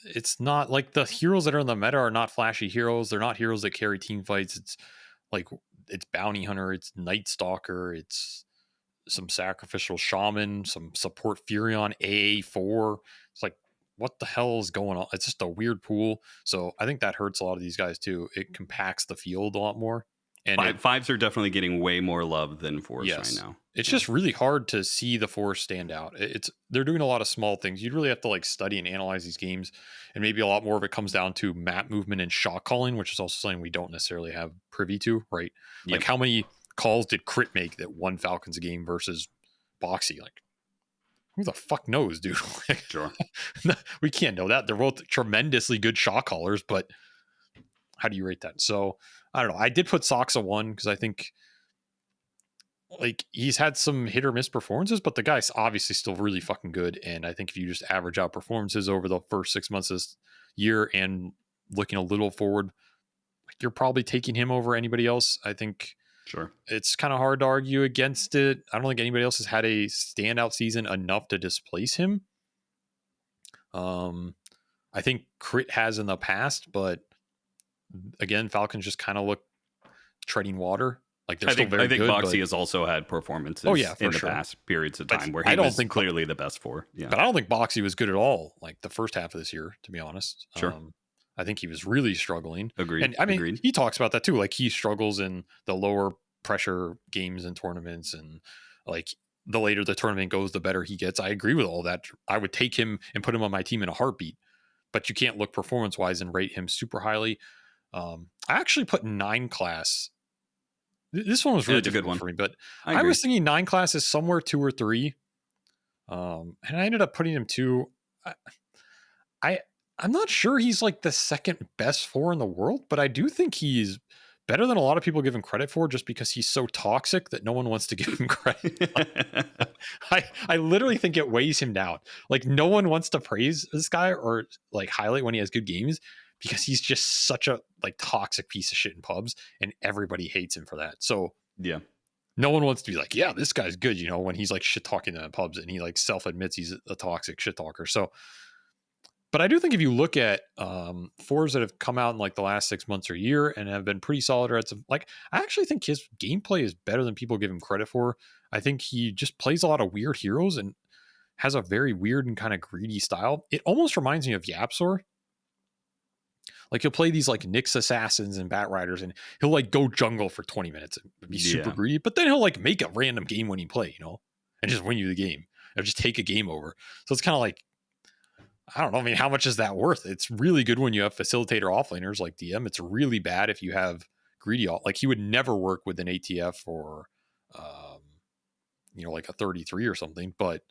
it's not like the heroes that are in the meta are not flashy heroes. They're not heroes that carry team fights. It's like, it's Bounty Hunter, it's Night Stalker, it's some Sacrificial Shaman, some support Furion, AA4. It's like, what the hell is going on? It's just a weird pool. So I think that hurts a lot of these guys too. It compacts the field a lot more. And fives are definitely getting way more love than 4s right now. It's just really hard to see the 4s stand out. They're doing a lot of small things. You'd really have to like study and analyze these games, and maybe a lot more of it comes down to map movement and shot calling, which is also something we don't necessarily have privy to, right? Yep. Like how many calls did Crit make that won Falcons a game versus Boxy? Like, who the fuck knows, dude? Sure. We can't know that. They're both tremendously good shot callers, but how do you rate that? So I don't know. I did put Sox a 1 because I think like he's had some hit or miss performances, but the guy's obviously still really fucking good. And I think if you just average out performances over the first 6 months of this year and looking a little forward, you're probably taking him over anybody else. I think sure it's kind of hard to argue against it. I don't think anybody else has had a standout season enough to displace him. I think Crit has in the past, but again, Falcons just kind of look treading water. Like they're still very good. I think Boxy has also had performances in the past periods of time where he was clearly the best 4. Yeah. But I don't think Boxy was good at all, like the first half of this year, to be honest. Sure. I think he was really struggling. Agreed. And I mean, he talks about that too. Like he struggles in the lower pressure games and tournaments, and like the later the tournament goes, the better he gets. I agree with all that. I would take him and put him on my team in a heartbeat, but you can't look performance wise and rate him super highly. I actually put 9 class. This one was really difficult for me, but I was thinking 9 class is somewhere 2 or 3. And I ended up putting him 2. I'm not sure he's like the second best 4 in the world, but I do think he's better than a lot of people give him credit for, just because he's so toxic that no one wants to give him credit. I literally think it weighs him down. Like no one wants to praise this guy or like highlight when he has good games, because he's just such a like toxic piece of shit in pubs, and everybody hates him for that. So yeah, no one wants to be like, yeah, this guy's good, you know, when he's like shit talking in pubs and he like self admits he's a toxic shit talker. So, but I do think if you look at 4s that have come out in like the last 6 months or year and have been pretty solid, or at some, like, I actually think his gameplay is better than people give him credit for. I think he just plays a lot of weird heroes and has a very weird and kind of greedy style. It almost reminds me of Yapsor. Like he'll play these like Nyx assassins and bat riders, and he'll like go jungle for 20 minutes and be super greedy, but then he'll like make a random game winning play, you know, and just win you the game or just take a game over. So it's kind of like, I don't know. I mean, how much is that worth? It's really good when you have facilitator offlaners like DM. It's really bad if you have greedy off. Like he would never work with an ATF or, you know, like a 33 or something, but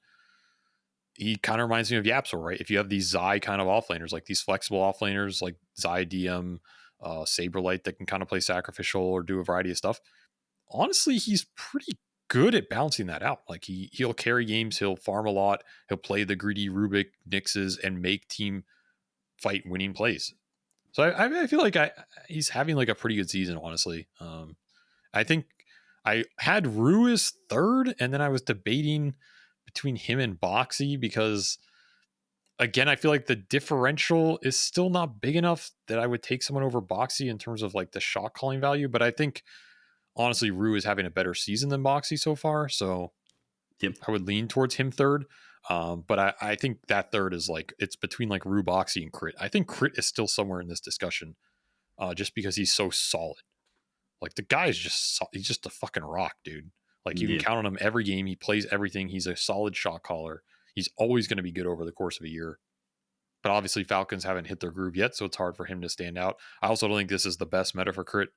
he kind of reminds me of Yapsor, right? If you have these Zai kind of offlaners, like these flexible offlaners, like Zai DM, Saberlight that can kind of play sacrificial or do a variety of stuff. Honestly, he's pretty good at balancing that out. Like he'll carry games, he'll farm a lot, he'll play the greedy Rubik Nyxes and make team fight winning plays. So I feel like he's having like a pretty good season, honestly. I think I had Rue as 3rd, and then I was debating between him and Boxy, because again, I feel like the differential is still not big enough that I would take someone over Boxy in terms of like the shot calling value. But I think honestly, Rue is having a better season than Boxy so far. So yep. I would lean towards him 3rd. But I think that 3rd is like, it's between like Rue, Boxy, and Crit. I think Crit is still somewhere in this discussion, just because he's so solid. Like the guy is he's just a fucking rock, dude. Like you can count on him every game. He plays everything. He's a solid shot caller. He's always going to be good over the course of a year. But obviously Falcons haven't hit their groove yet, so it's hard for him to stand out. I also don't think this is the best meta for crit.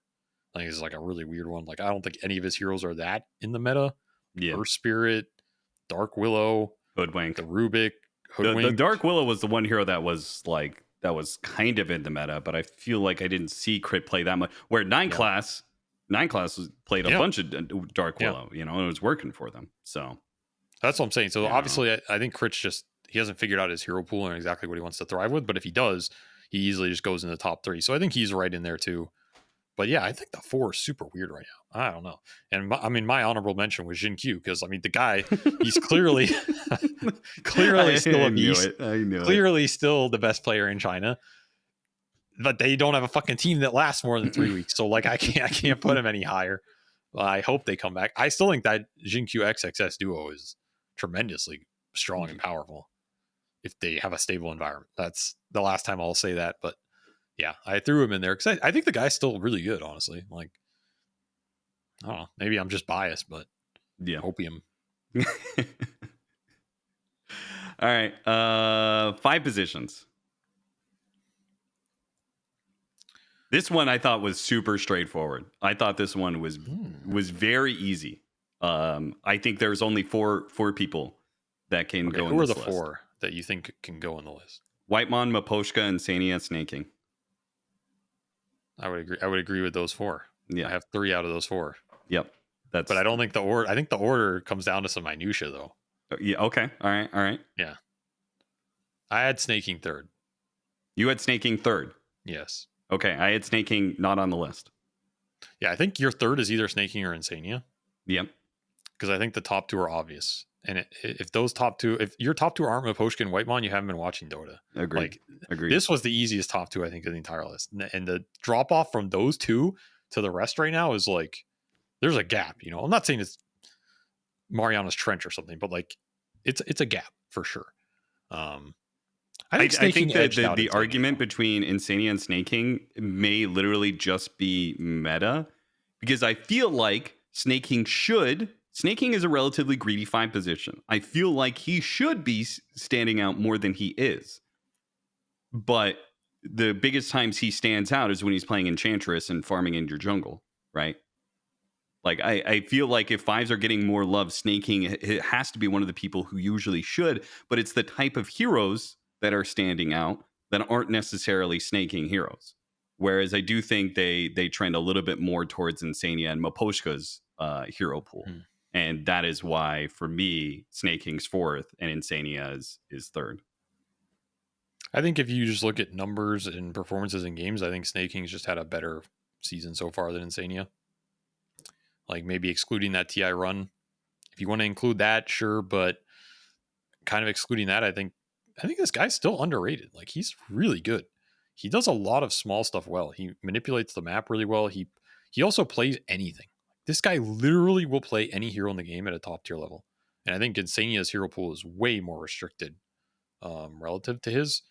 I think it's like a really weird one. Like I don't think any of his heroes are that in the meta. Earth Spirit, Dark Willow, Hoodwink, the Rubik, Hoodwink. The Dark Willow was the one hero that was kind of in the meta, but I feel like I didn't see crit play that much. Where 9 class played a bunch of Dark Willow, and it was working for them. So that's what I'm saying. So obviously, I think crit's he hasn't figured out his hero pool and exactly what he wants to thrive with. But if he does, he easily just goes in the top 3. So I think he's right in there too. But yeah, I think the 4 is super weird right now. I don't know. And my honorable mention was Jin Q because the guy, he's clearly still a beast. I knew it. Clearly still the best player in China. But they don't have a fucking team that lasts more than 3 weeks. So I can't put him any higher. I hope they come back. I still think that Jin Q XXS duo is tremendously strong and powerful if they have a stable environment. That's the last time I'll say that, but yeah, I threw him in there because I think the guy's still really good, honestly. I don't know. Maybe I'm just biased, but yeah, hopium. All right, 5 positions. This one I thought was super straightforward. I thought this one was very easy. I think there's only four people that can go. Who in this are the list. 4 that you think can go on the list? Whitemon, Maposhka, and Sania Snaking. I would agree with those 4. Yeah, I have 3 out of those 4. Yep. But I don't think the order. I think the order comes down to some minutia, though. Yeah. Okay. All right. Yeah. I had Snaking 3rd. You had Snaking 3rd. Yes. Okay. I had Snaking not on the list. Yeah, I think your 3rd is either Snaking or Insania. Yep. Because I think the top 2 are obvious. And if your top 2 aren't Maposhka and Whitemon, you haven't been watching Dota. Agreed. This was the easiest top 2, I think, in the entire list. And the drop off from those 2 to the rest right now is there's a gap. I'm not saying it's Mariana's Trench or something, but it's a gap for sure. I think that the argument between Insania and Snaking may literally just be meta, because I feel like Snaking is a relatively greedy 5 position. I feel like he should be standing out more than he is. But the biggest times he stands out is when he's playing Enchantress and farming in your jungle, right? I feel like if 5s are getting more love, Snaking, it has to be one of the people who usually should, but it's the type of heroes that are standing out that aren't necessarily Snaking heroes. Whereas I do think they trend a little bit more towards Insania and Maposhka's hero pool. And that is why, for me, Snaking's 4th and Insania is 3rd. I think if you just look at numbers and performances in games, I think Snaking's just had a better season so far than Insania. Maybe excluding that TI run. If you want to include that, sure, but kind of excluding that, I think this guy's still underrated. He's really good. He does a lot of small stuff well. He manipulates the map really well. He also plays anything. This guy literally will play any hero in the game at a top tier level. And I think Insania's hero pool is way more restricted relative to his.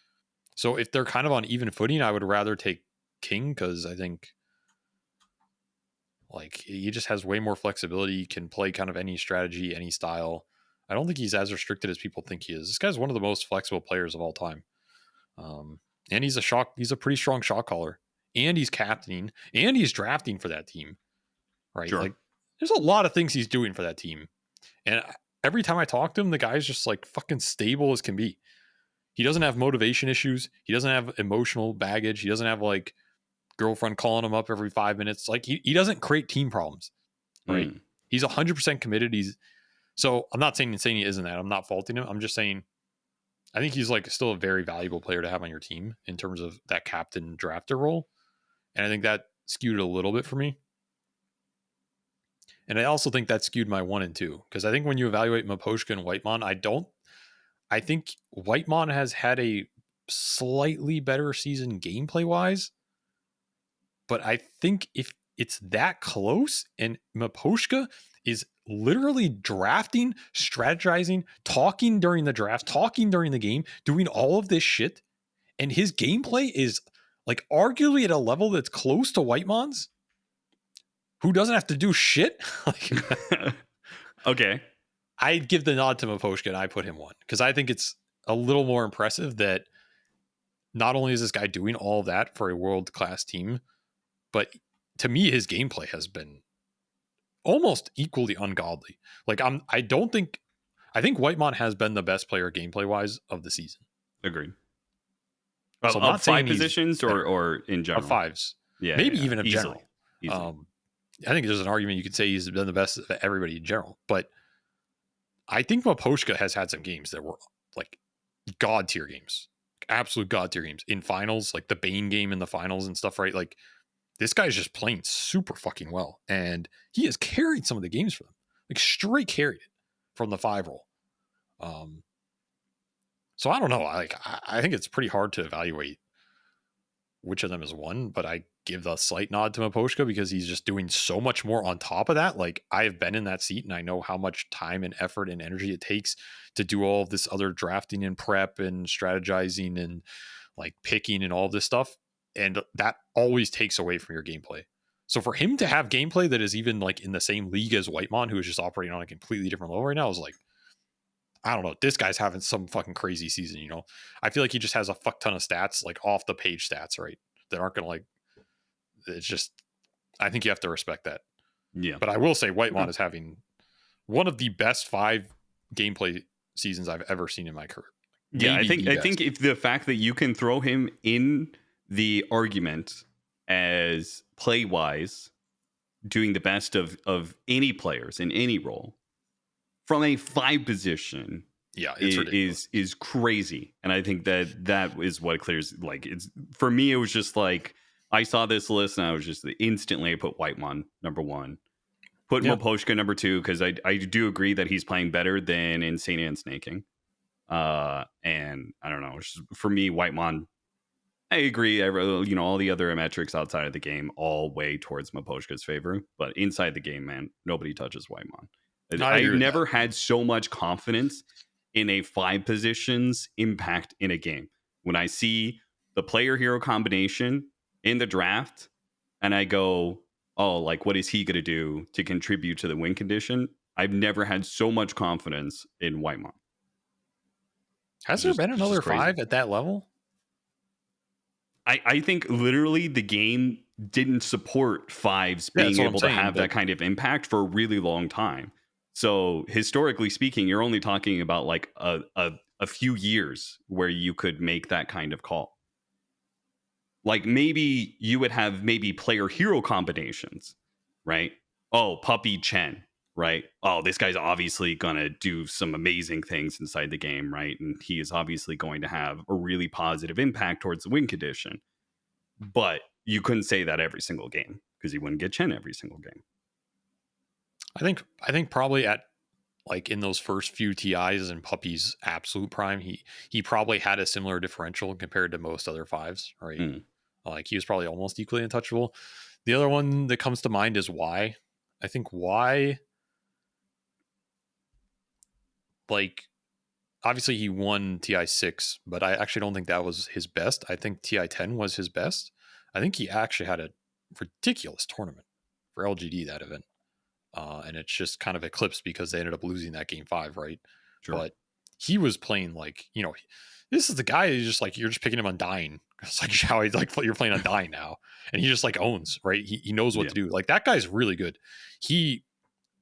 So if they're kind of on even footing, I would rather take King, because I think he just has way more flexibility. He can play kind of any strategy, any style. I don't think he's as restricted as people think he is. This guy's one of the most flexible players of all time. And he's a pretty strong shot caller. And he's captaining. And he's drafting for that team. Right? Sure. There's a lot of things he's doing for that team. And every time I talk to him, the guy's just fucking stable as can be. He doesn't have motivation issues. He doesn't have emotional baggage. He doesn't have girlfriend calling him up every 5 minutes. He doesn't create team problems. Right? He's 100% committed. So I'm not saying Insania isn't that. I'm not faulting him. I'm just saying I think he's still a very valuable player to have on your team in terms of that captain drafter role. And I think that skewed it a little bit for me. And I also think that skewed my 1 and 2, because I think when you evaluate Maposhka and Whitemon, I think Whitemon has had a slightly better season gameplay wise, but I think if it's that close and Maposhka is literally drafting, strategizing, talking during the draft, talking during the game, doing all of this shit, and his gameplay is arguably at a level that's close to Whitemon's, who doesn't have to do shit. Okay. I'd give the nod to Maposhka and I put him 1 because I think it's a little more impressive that not only is this guy doing all of that for a world-class team, but to me, his gameplay has been almost equally ungodly. Like I think Whitemon has been the best player gameplay-wise of the season. Agreed. So I'm not of saying 5 positions or in general? Of 5s. Yeah. Maybe even of Easily. general. I think there's an argument you could say he's been the best of everybody in general, but I think Maposhka has had some games that were like god tier games, absolute god tier games in finals, like the Bane game in the finals and stuff, right? Like this guy's just playing super fucking well, and he has carried some of the games for them, like straight carried it from the 5 role. So I don't know. I think it's pretty hard to evaluate which of them is 1, but I give the slight nod to Maposhka because he's just doing so much more on top of that. Like I've been in that seat and I know how much time and effort and energy it takes to do all of this other drafting and prep and strategizing and like picking and all of this stuff. And that always takes away from your gameplay. So for him to have gameplay that is even like in the same league as Whitemon, who is just operating on a completely different level right now, is like, I don't know. This guy's having some fucking crazy season, you know? I feel like he just has a fuck ton of stats, like off the page stats, right? That aren't going to like, it's just, I think you have to respect that. Yeah. But I will say Whitemon is having one of the best 5 gameplay seasons I've ever seen in my career. Yeah, I think if the fact that you can throw him in the argument as play wise, doing the best of any players in any role from a 5 position, is crazy. And I think that is what clears. Like it's for me, it was just like I saw this list and I was just instantly I put Whitemon number 1, put Maposhka number 2 because I do agree that he's playing better than Insane and Snaking. And I don't know, for me, Whitemon, I agree. All the other metrics outside of the game all weigh towards Maposhka's favor, but inside the game, man, nobody touches Whitemon. I never had so much confidence in a 5 positions impact in a game. When I see the player hero combination in the draft and I go, oh, like what is he going to do to contribute to the win condition? I've never had so much confidence in Whitemon. Has there been another 5 at that level? I think literally the game didn't support 5s being able to have that kind of impact for a really long time. So historically speaking, you're only talking about like a few years where you could make that kind of call. Like maybe you would have maybe player hero combinations, right? Oh, Puppy Chen, right? Oh, this guy's obviously going to do some amazing things inside the game, right? And he is obviously going to have a really positive impact towards the win condition. But you couldn't say that every single game because you wouldn't get Chen every single game. I think probably at like in those first few TIs and Puppy's absolute prime, he probably had a similar differential compared to most other 5s, right? Like he was probably almost equally untouchable. The other one that comes to mind is Y. I think Y, like obviously he won TI 6, but I actually don't think that was his best. I think TI 10 was his best. I think he actually had a ridiculous tournament for LGD that event. And it's just kind of eclipsed because they ended up losing that game 5, right? Sure. But he was playing like, this is the guy who's just like, you're just picking him on dying. It's like how he's like, you're playing on dying now. And he just like owns, right? He knows what to do. Like that guy's really good. He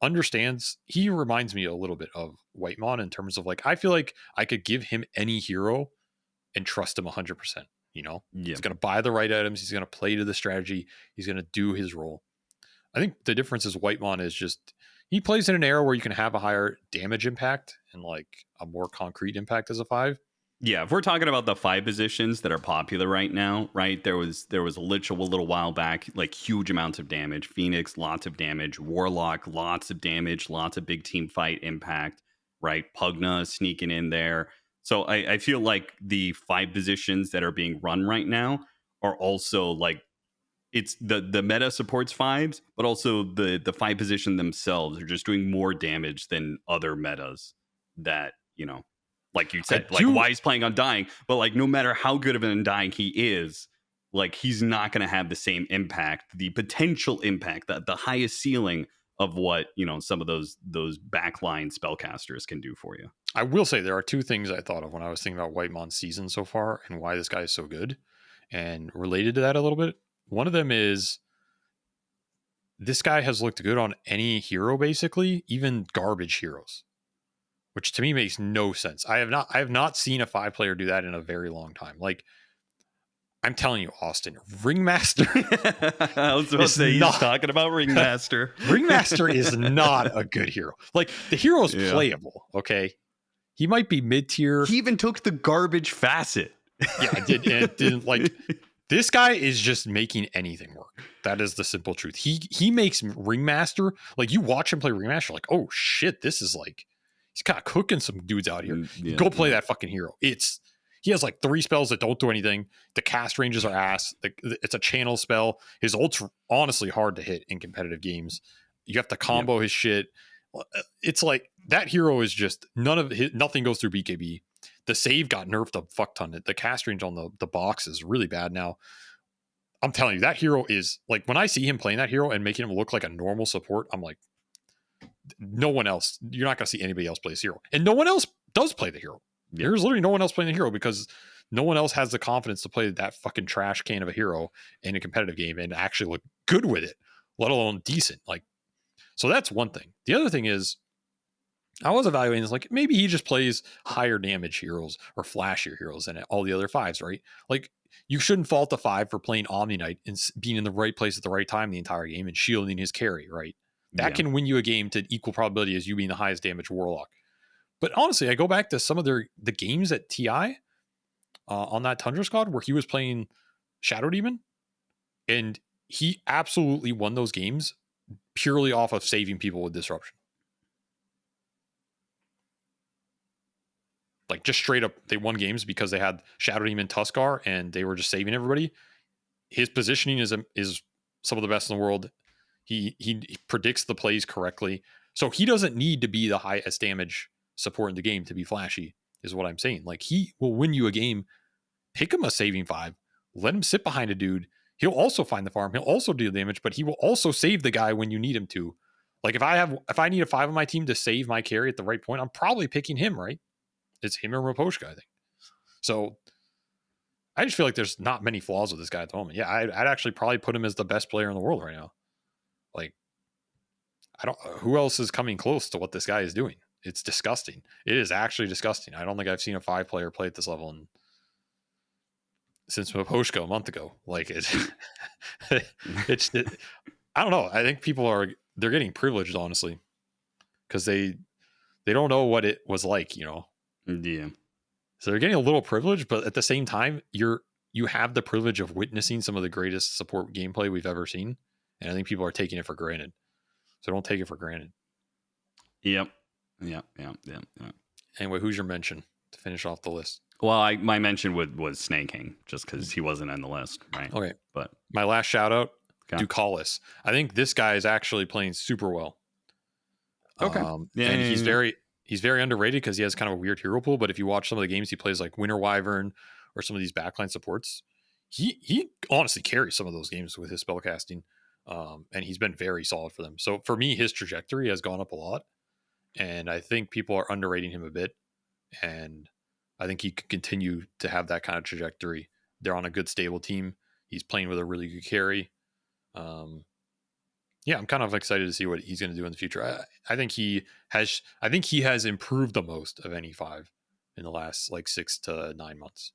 understands. He reminds me a little bit of Whitemon in terms of like, I feel like I could give him any hero and trust him 100%. He's going to buy the right items. He's going to play to the strategy. He's going to do his role. I think the difference is Whitemon is just he plays in an era where you can have a higher damage impact and like a more concrete impact as a 5. Yeah, if we're talking about the 5 positions that are popular right now, right? There was a little while back, like huge amounts of damage. Phoenix, lots of damage. Warlock, lots of damage. Lots of big team fight impact, right? Pugna sneaking in there. So I feel like the 5 positions that are being run right now are also like it's the meta supports 5s, but also the 5 position themselves are just doing more damage than other metas that, like you said, like why he's playing Undying, but like no matter how good of an Undying he is, like he's not going to have the same impact, the potential impact, the highest ceiling of what, some of those backline spellcasters can do for you. I will say there are two things I thought of when I was thinking about Whitemon's season so far and why this guy is so good, and related to that a little bit. One of them is this guy has looked good on any hero, basically, even garbage heroes, which to me makes no sense. I have not seen a 5-player do that in a very long time. Like, I'm telling you, Austin, Ringmaster. I was about to say, he's talking about Ringmaster. Ringmaster is not a good hero. Like, the hero is playable, okay? He might be mid-tier. He even took the garbage facet. Yeah, it didn't like... This guy is just making anything work. That is the simple truth. He makes Ringmaster, like, you watch him play Ringmaster, like, oh shit, this is like, he's kind of cooking some dudes out here. Go play that fucking hero. He has like 3 spells that don't do anything. The cast ranges are ass. It's a channel spell. His ult's honestly hard to hit in competitive games. You have to combo his shit. It's like, that hero is just nothing goes through BKB. The save got nerfed a fuck ton. The cast range on the box is really bad now. I'm telling you, that hero is like, when I see him playing that hero and making him look like a normal support, I'm like, no one else, you're not going to see anybody else play this hero. And no one else does play the hero. There's literally no one else playing the hero because no one else has the confidence to play that fucking trash can of a hero in a competitive game and actually look good with it, let alone decent. Like, so that's one thing. The other thing is, I was evaluating this, like, maybe he just plays higher damage heroes or flashier heroes than all the other 5s, right? Like, you shouldn't fault the 5 for playing Omni Knight and being in the right place at the right time the entire game and shielding his carry, right? That can win you a game to equal probability as you being the highest damage Warlock. But honestly, I go back to some of the games at TI on that Tundra squad where he was playing Shadow Demon, and he absolutely won those games purely off of saving people with disruption. Like, just straight up, they won games because they had Shadow Demon Tuskar and they were just saving everybody. His positioning is some of the best in the world. He predicts the plays correctly. So he doesn't need to be the highest damage support in the game to be flashy, is what I'm saying. Like, he will win you a game. Pick him a saving 5. Let him sit behind a dude. He'll also find the farm. He'll also do damage, but he will also save the guy when you need him to. Like, if I need a 5 on my team to save my carry at the right point, I'm probably picking him, right? It's him or Raposhka, I think. So I just feel like there's not many flaws with this guy at the moment. Yeah, I'd actually probably put him as the best player in the world right now. Like, who else is coming close to what this guy is doing? It's disgusting. It is actually disgusting. I don't think I've seen a 5-player play at this level since Raposhka a month ago. Like, I don't know. I think they're getting privileged, honestly, because they don't know what it was like, Yeah. So they're getting a little privileged, but at the same time, you have the privilege of witnessing some of the greatest support gameplay we've ever seen. And I think people are taking it for granted. So don't take it for granted. Yep. Anyway, who's your mention to finish off the list? Well, my mention was Snake King, just because he wasn't on the list, right? Okay. But my last shout out, Ducalis. I think this guy is actually playing super well. Okay. He's very underrated because he has kind of a weird hero pool. But if you watch some of the games he plays, like Winter Wyvern or some of these backline supports, he honestly carries some of those games with his spellcasting. And he's been very solid for them. So for me, his trajectory has gone up a lot. And I think people are underrating him a bit. And I think he could continue to have that kind of trajectory. They're on a good, stable team. He's playing with a really good carry. Yeah, I'm kind of excited to see what he's going to do in the future. I think he has improved the most of any 5 in the last 6 to 9 months,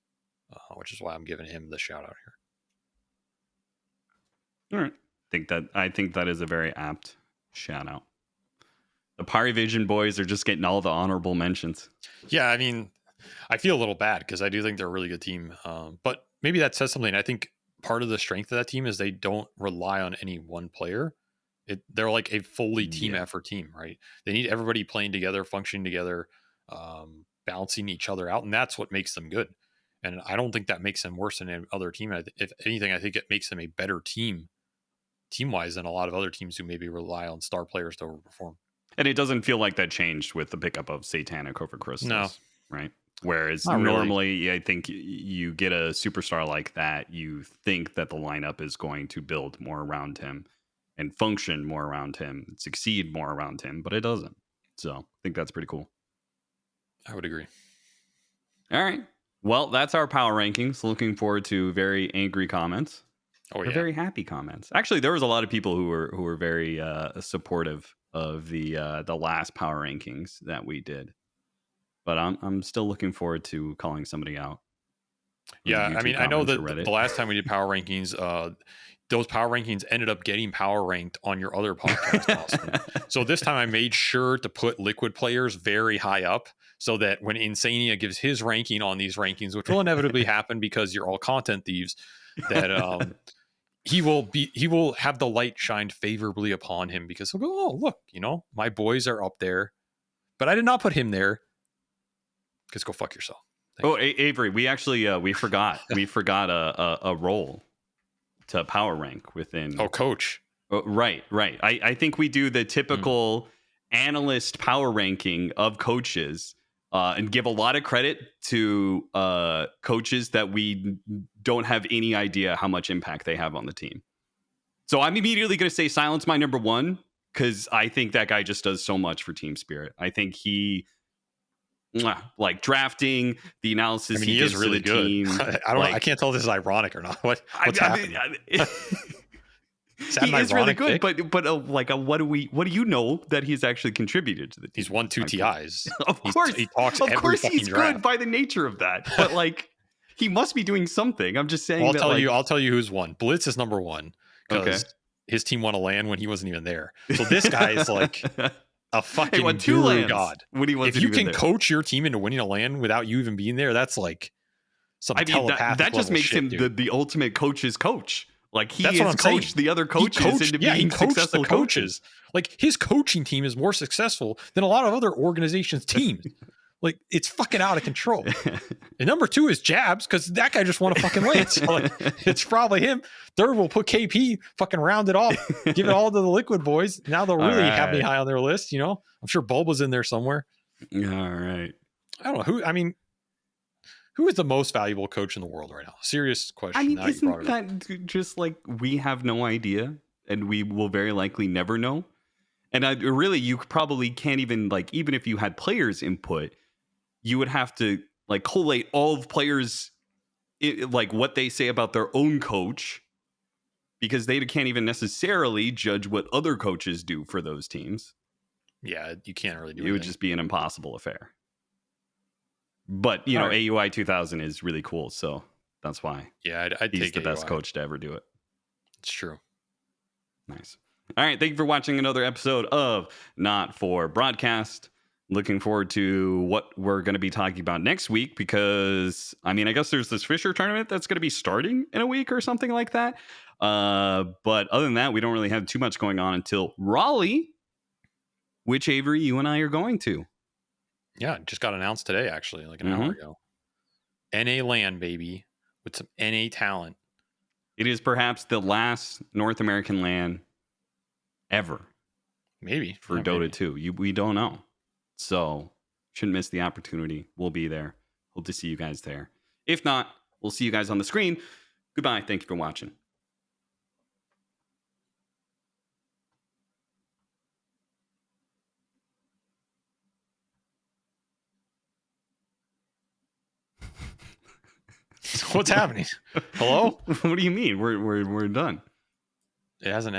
which is why I'm giving him the shout out here. All right. I think that is a very apt shout out. The Parivision boys are just getting all the honorable mentions. Yeah, I mean, I feel a little bad because I do think they're a really good team. But maybe that says something. I think part of the strength of that team is they don't rely on any one player. They're like a fully team effort team, right? They need everybody playing together, functioning together, balancing each other out. And that's what makes them good. And I don't think that makes them worse than any other team. If anything, I think it makes them a better team-wise than a lot of other teams who maybe rely on star players to overperform. And it doesn't feel like that changed with the pickup of Satanic over Crystals. No. Right? Whereas normally, I think you get a superstar like that, you think that the lineup is going to build more around him. and function more around him, succeed more around him, but it doesn't. So I think that's pretty cool. I would agree. All right. Well, that's our power rankings. Looking forward to very angry comments. Oh yeah, or very happy comments. Actually, there was a lot of people who were very supportive of the last power rankings that we did. But I'm still looking forward to calling somebody out. Yeah, I mean, I know that the last time we did power rankings, those power rankings ended up getting power ranked on your other podcast, Austin. So this time I made sure to put Liquid players very high up so that when Insania gives his ranking on these rankings, which will inevitably happen because you're all content thieves, that he will have the light shined favorably upon him because he'll go, oh, look, my boys are up there, but I did not put him there. Because go fuck yourself. Avery, we actually we forgot a role to power rank within. Oh, coach. Right. I think we do the typical analyst power ranking of coaches and give a lot of credit to coaches that we don't have any idea how much impact they have on the team. So I'm immediately going to say Silence my number one because I think that guy just does so much for team spirit. I think he. Like drafting, the analysis he gives is really to the good. team. I can't tell if this is ironic or not. What's happening? He is really good, pick? but what do you know that he's actually contributed to the team? He's won 2 TIs. Of course, he talks. Of course, he's draft. good by the nature of that. But he must be doing something. I'm just saying. I'll tell you who's won. Blitz is number one because his team won a LAN when he wasn't even there. So this guy is like. A fucking guru god. If you can coach your team into winning a LAN without you even being there, that's like some telepathic that just makes him the ultimate coach's coach. Like he has coached the other coaches into being successful coaches. Like his coaching team is more successful than a lot of other organizations' teams. Like it's fucking out of control. And number 2 is Jabs because that guy just won a fucking LAN. So it's probably him. Third, we'll put KP, fucking round it off, give it all to the Liquid boys. Now they'll really have me high on their list. I'm sure Bulba's in there somewhere. All right. I don't know who. I mean, who is the most valuable coach in the world right now? Serious question. I mean, isn't that just like we have no idea, and we will very likely never know. And you probably can't even even if you had players' input. You would have to collate all of players, what they say about their own coach, because they can't even necessarily judge what other coaches do for those teams. Yeah, you can't really do it. It would just be an impossible affair. But, AUI 2000 is really cool, so that's why. Yeah, I'd he's take the AUI. Best coach to ever do it. It's true. Nice. All right, thank you for watching another episode of Not For Broadcast. Looking forward to what we're going to be talking about next week because, I guess there's this Fisher tournament that's going to be starting in a week or something like that. But other than that, we don't really have too much going on until Raleigh, which, Avery, you and I are going to. Yeah, it just got announced today, actually, like an hour ago. NA LAN, baby, with some NA talent. It is perhaps the last North American LAN ever. Maybe. For Dota 2. We don't know. So, shouldn't miss the opportunity. We'll be there. Hope to see you guys there. If not, we'll see you guys on the screen. Goodbye. Thank you for watching. What's happening? Hello? What do you mean? We're done. It hasn't